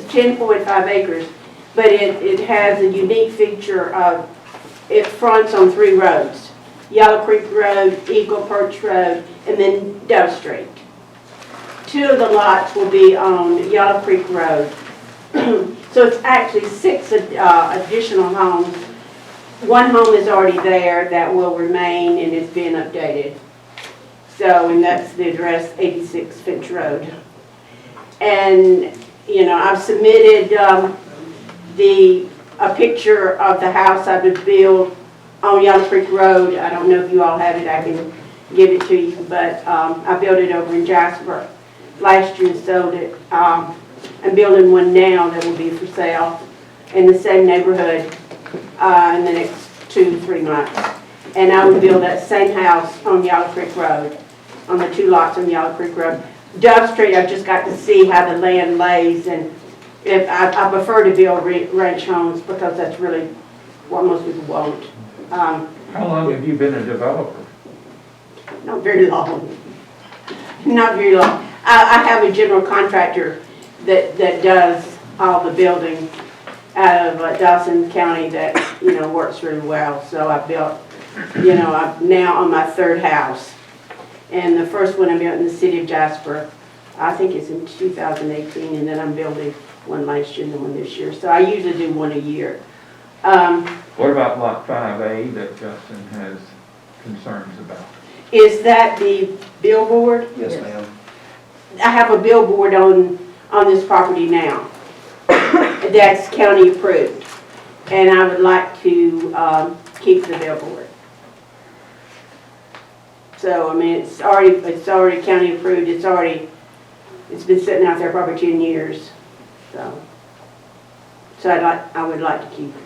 G: 10.5 acres, but it has a unique feature of it fronts on 3 roads: Yellow Creek Road, Eagle Perch Road, and then Dove Street. 2 of the lots will be on Yellow Creek Road. So it's actually 6 additional homes. 1 home is already there that will remain and is being updated. So, and that's the address 86 Finch Road. And, you know, I've submitted a picture of the house I would build on Yellow Creek Road. I don't know if you all have it, I can give it to you, but I built it over in Jasper last year and sold it. I'm building one now that will be for sale in the same neighborhood in the next 2-3 months. And I would build that same house on Yellow Creek Road, on the 2 lots on Yellow Creek Road. Dove Street, I've just got to see how the land lays, and if I prefer to build ranch homes because that's really what most people want.
A: How long have you been a developer?
G: Not very long. Not very long. I have a general contractor that does all the building out of Dawson County that, you know, works really well. So I built, you know, I'm now on my 3rd house. And the first one I built in the city of Jasper, I think it's in 2018, and then I'm building one last year and then one this year. So I usually do one a year.
A: What about Lot 5A that Justin has concerns about?
G: Is that the billboard?
F: Yes, ma'am.
G: I have a billboard on this property now. That's county approved. And I would like to keep the billboard. So, I mean, it's already county approved. It's been sitting out there probably 10 years. So I would like to keep it.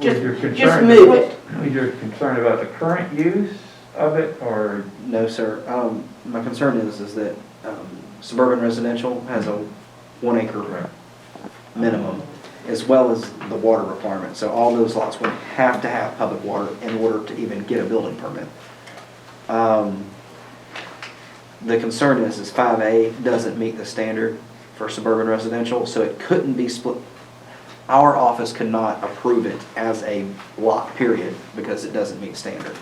G: Just move it.
A: You're concerned about the current use of it, or?
F: No, sir. My concern is that suburban residential has a 1 acre minimum, as well as the water requirement. So all those lots would have to have public water in order to even get a building permit. The concern is 5A doesn't meet the standard for suburban residential, so it couldn't be split. Our office could not approve it as a lot, period, because it doesn't meet standard.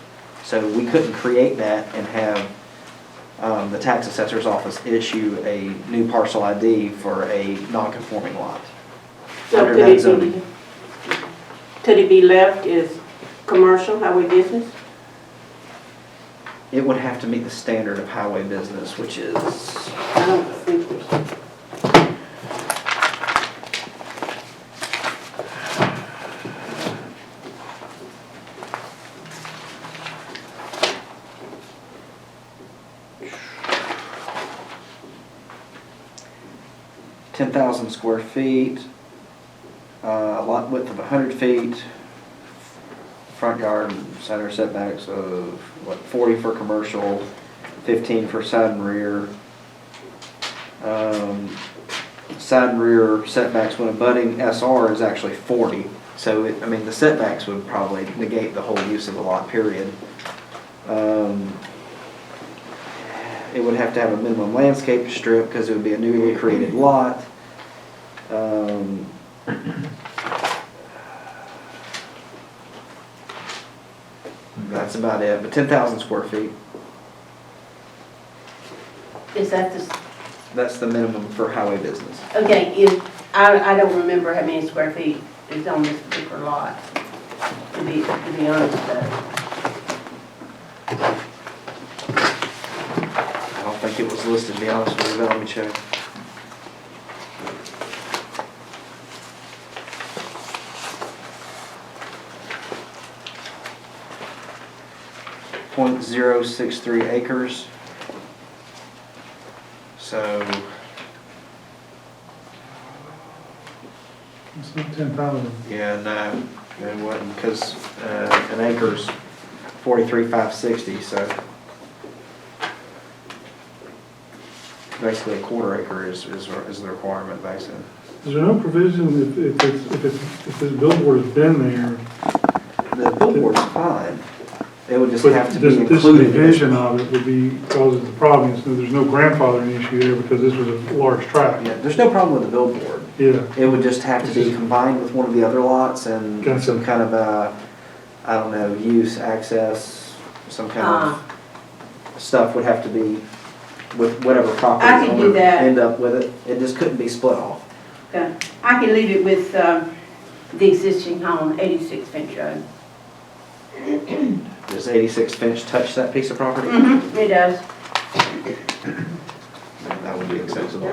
F: So we couldn't create that and have the tax assessor's office issue a new parcel ID for a non-conforming lot.
G: So could it be left as commercial, highway business?
F: It would have to meet the standard of highway business, which is...
G: I don't think there's...
F: $10,000 square feet, a lot width of 100 feet, front yard and center setbacks of, 40 for commercial, 15 for side and rear. Side and rear setbacks when abutting SR is actually 40, So, I mean, the setbacks would probably negate the whole use of the lot, period. It would have to have a minimum landscape strip because it would be a newly created lot. That's about it, but 10,000 square feet,
G: Is that the,
F: that's the minimum for highway business.
G: okay, I don't remember how many square feet is on this particular lot, to be honest though.
F: I don't think it was listed, to be honest with you, but let me check. .063 acres. So,
R: It's not 10,000.
F: yeah, no, it wasn't, because an acre's 43,560, so basically a quarter acre is the requirement, basically.
R: Is there no provision if this billboard has been there?
F: The billboard's fine. It would just
R: But
F: have to be
R: this
F: included.
R: division of it would be, causes the problem. So there's no grandfathering issue there because this was a large tract.
F: Yeah, there's no problem with the billboard.
R: Yeah.
F: It would just have to be combined with one of the other lots and
R: Gotcha.
F: some kind of I don't know, use, access, some kind of stuff would have to be with whatever property
G: I can do
F: owner
G: that.
F: end up with it. It just couldn't be split off.
G: Okay. I can leave it with the existing home, 86 Finch Road.
F: Does 86 Finch touch that piece of property?
G: Mm-hmm, it does.
F: That would be acceptable.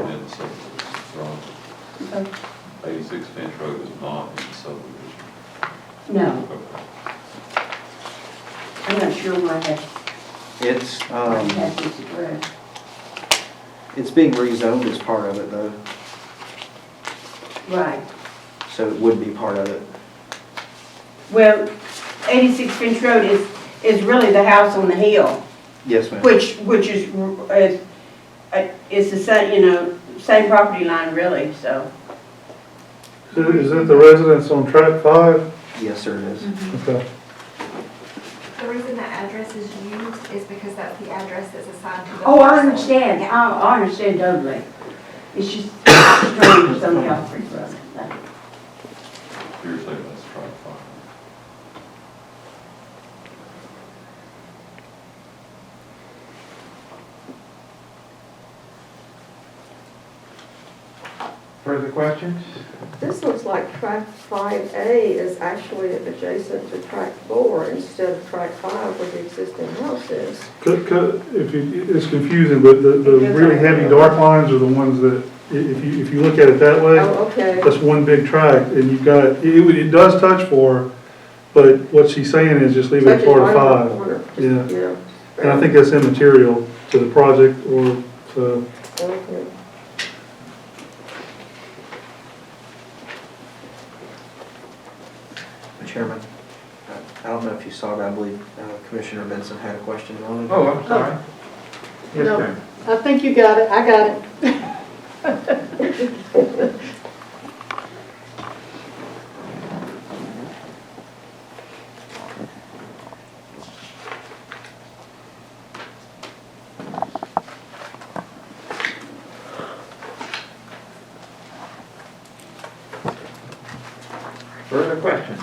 G: Okay.
B: 86 Finch Road is not in the subdivision.
G: No. I'm not sure why that,
F: It's,
G: why that is addressed.
F: it's being rezoned as part of it though,
G: Right.
F: so it would be part of it.
G: Well, 86 Finch Road is really the house on the hill,
F: Yes, ma'am.
G: which is it's the same, same property line really, so.
R: Is that the residence on track 5?
F: Yes, sir, it is.
R: Okay.
M: The reason that address is used is because that's the address that's assigned to the
G: Oh, I
M: parcel.
G: understand, I understand totally. It's just strange it's on the Alfred Road.
B: You're saying that's track 5.
A: Further questions?
L: This looks like track 5A is actually adjacent to track 4 instead of track 5 where the existing house is.
R: It's confusing, but the really heavy dark lines are the ones that, if you look at it that way,
L: Oh, okay.
R: that's one big tract, and you've got, it does touch 4, but what she's saying is just leave it
L: Touches
R: part
L: right
R: of
L: on the
R: 5.
L: corner.
R: Yeah,
L: Yeah.
R: and I think that's immaterial to the project or to.
L: Okay.
F: Chairman, I don't know if you saw it, I believe Commissioner Benson had a question on it.
A: Oh, I'm sorry. Yes,
L: No.
A: ma'am.
L: I think you got it, I got it.
A: Further questions?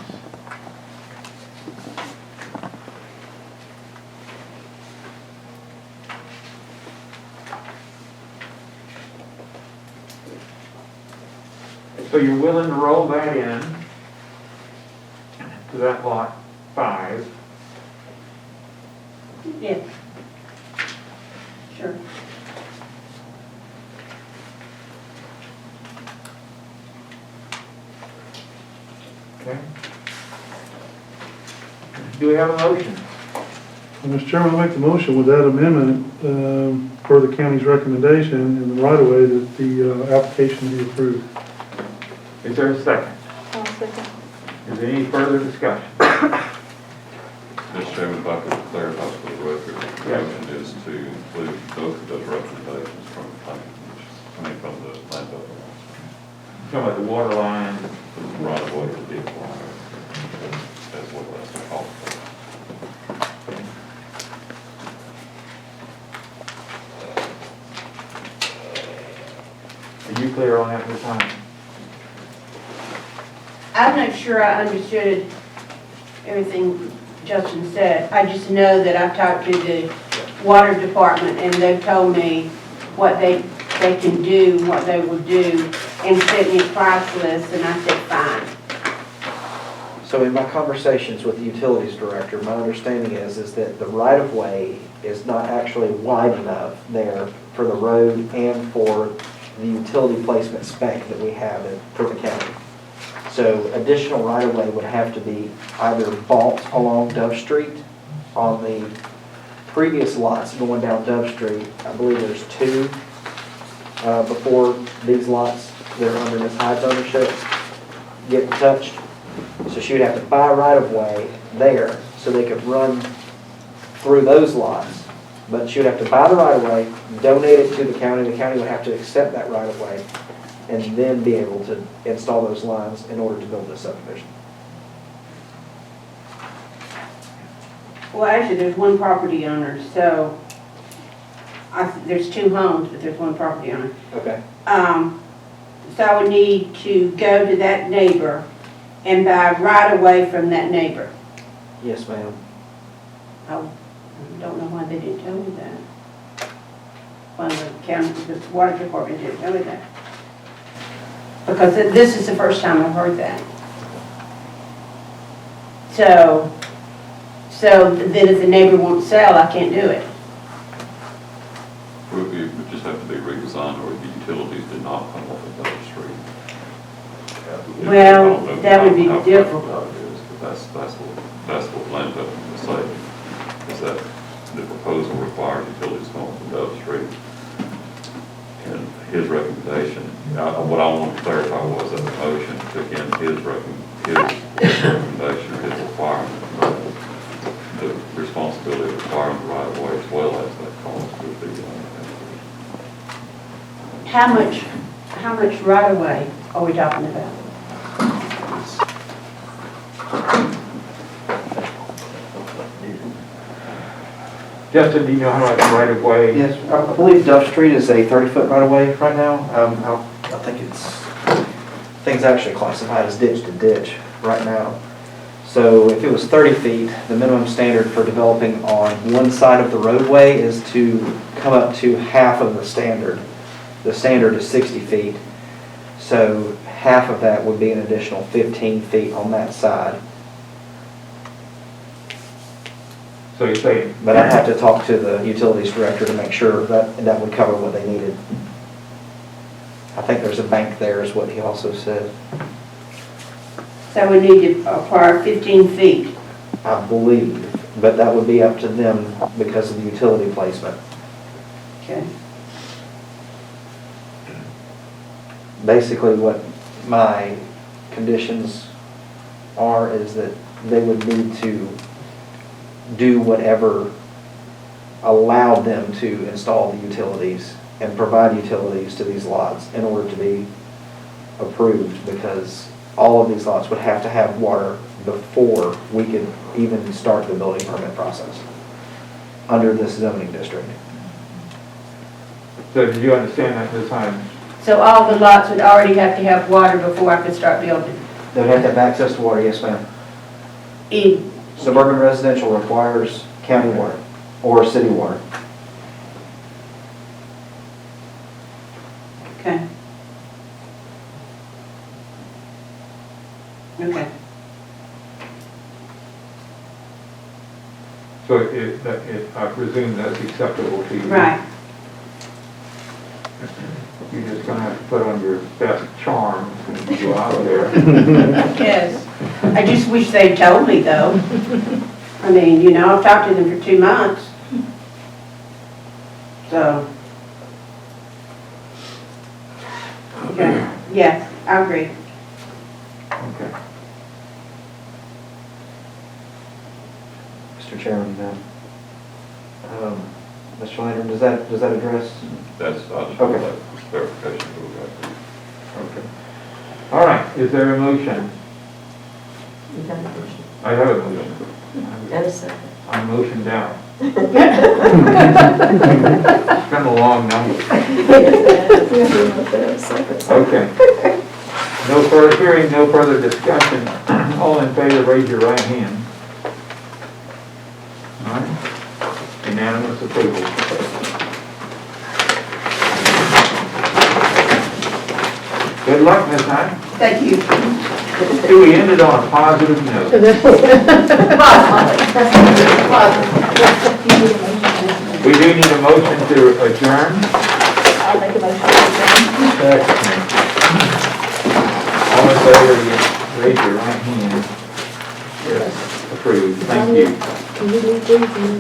A: So you're willing to roll that in to that lot 5?
G: Yeah. Sure.
A: Okay. Do we have a motion?
R: Mr. Chairman, I make the motion with that amendment, per the county's recommendation in the right of way that the application be approved.
A: Is there a second?
J: I'll second.
A: Is there any further discussion?
B: Mr. Chairman, if I could clarify for the record, the
A: Yes.
B: motion is to include both of those recommendations from the planning commission, from the land development.
A: Talking about the water line.
B: Right of way to vehicle line.
A: you clear on that this time?
G: I'm not sure I understood everything Justin said. I just know that I've talked to the water department and they've told me what they can do, what they will do, and sent me a price list, and I said, fine.
F: So in my conversations with the utilities director, my understanding is that the right-of-way is not actually wide enough there for the road and for the utility placement spec that we have for the county. So additional right-of-way would have to be either bought along Dove Street. On the previous lots going down Dove Street, I believe there's two before these lots that are under Ms. Hyde's ownership get touched. So she would have to buy right-of-way there so they could run through those lots. But she would have to buy the right-of-way, donate it to the county would have to accept that right-of-way, and then be able to install those lines in order to build this subdivision.
G: Well, actually, there's one property owner, so there's two homes, but there's one property owner.
F: Okay.
G: So I would need to go to that neighbor and buy right away from that neighbor.
F: Yes, ma'am.
G: I don't know why they didn't tell me that. When the county, the water department didn't tell me that. Because this is the first time I've heard that. So then if the neighbor won't sell, I can't do it.
B: It would just have to be redesigned, or the utilities did not come off of Dove Street.
G: Well, that would be difficult.
B: That's what Lance up to say, is that the proposal requires utilities come off of Dove Street. And his recommendation, what I want to clarify was that the motion took in his recommendation, his requirement, the responsibility of requiring the right of way as well as that cost would be.
G: How much right of way are we talking about?
A: Justin, do you know how much right of way?
F: Yes, I believe Dove Street is a 30-foot right-of-way right now. I think things actually classified as ditch to ditch right now. So if it was 30 feet, the minimum standard for developing on one side of the roadway is to come up to half of the standard. The standard is 60 feet. So half of that would be an additional 15 feet on that side.
A: So you say.
F: But I'd have to talk to the utilities director to make sure that would cover what they needed. I think there's a bank there is what he also said.
G: So we need to acquire 15 feet.
F: I believe, but that would be up to them because of the utility placement.
G: Okay.
F: Basically what my conditions are is that they would need to do whatever allowed them to install the utilities and provide utilities to these lots in order to be approved, because all of these lots would have to have water before we could even start the building permit process under this zoning district.
A: So did you understand that this time?
G: So all the lots would already have to have water before I could start building?
F: They would have to have access to water, yes ma'am. Suburban residential requires county water or city water.
G: Okay. Okay.
A: So I presume that's acceptable to you?
G: Right.
A: You're just gonna have to put on your best charm and go out there.
G: Yes. I just wish they'd told me though. I mean, you know, I've talked to them for 2 months. So. Okay. Yes, I agree.
A: Okay.
F: Mr. Chairman, Mr. Landry, does that address?
B: That's, I just
F: Okay.
B: want that clarification.
A: Okay. All right, is there a motion?
L: You got a motion.
A: I have a motion.
L: And a second.
A: I'm motion down. It's been a long night. Okay. No further hearing, no further discussion. All in favor, raise your right hand. All right. Unanimous approval. Good luck, Ms. Hyde.
L: Thank you.
A: We ended on a positive note. We do need a motion to adjourn.
P: I'll make a motion to adjourn.
A: All in favor, raise your right hand. Yes, approved. Thank you.
P: Can you leave these in?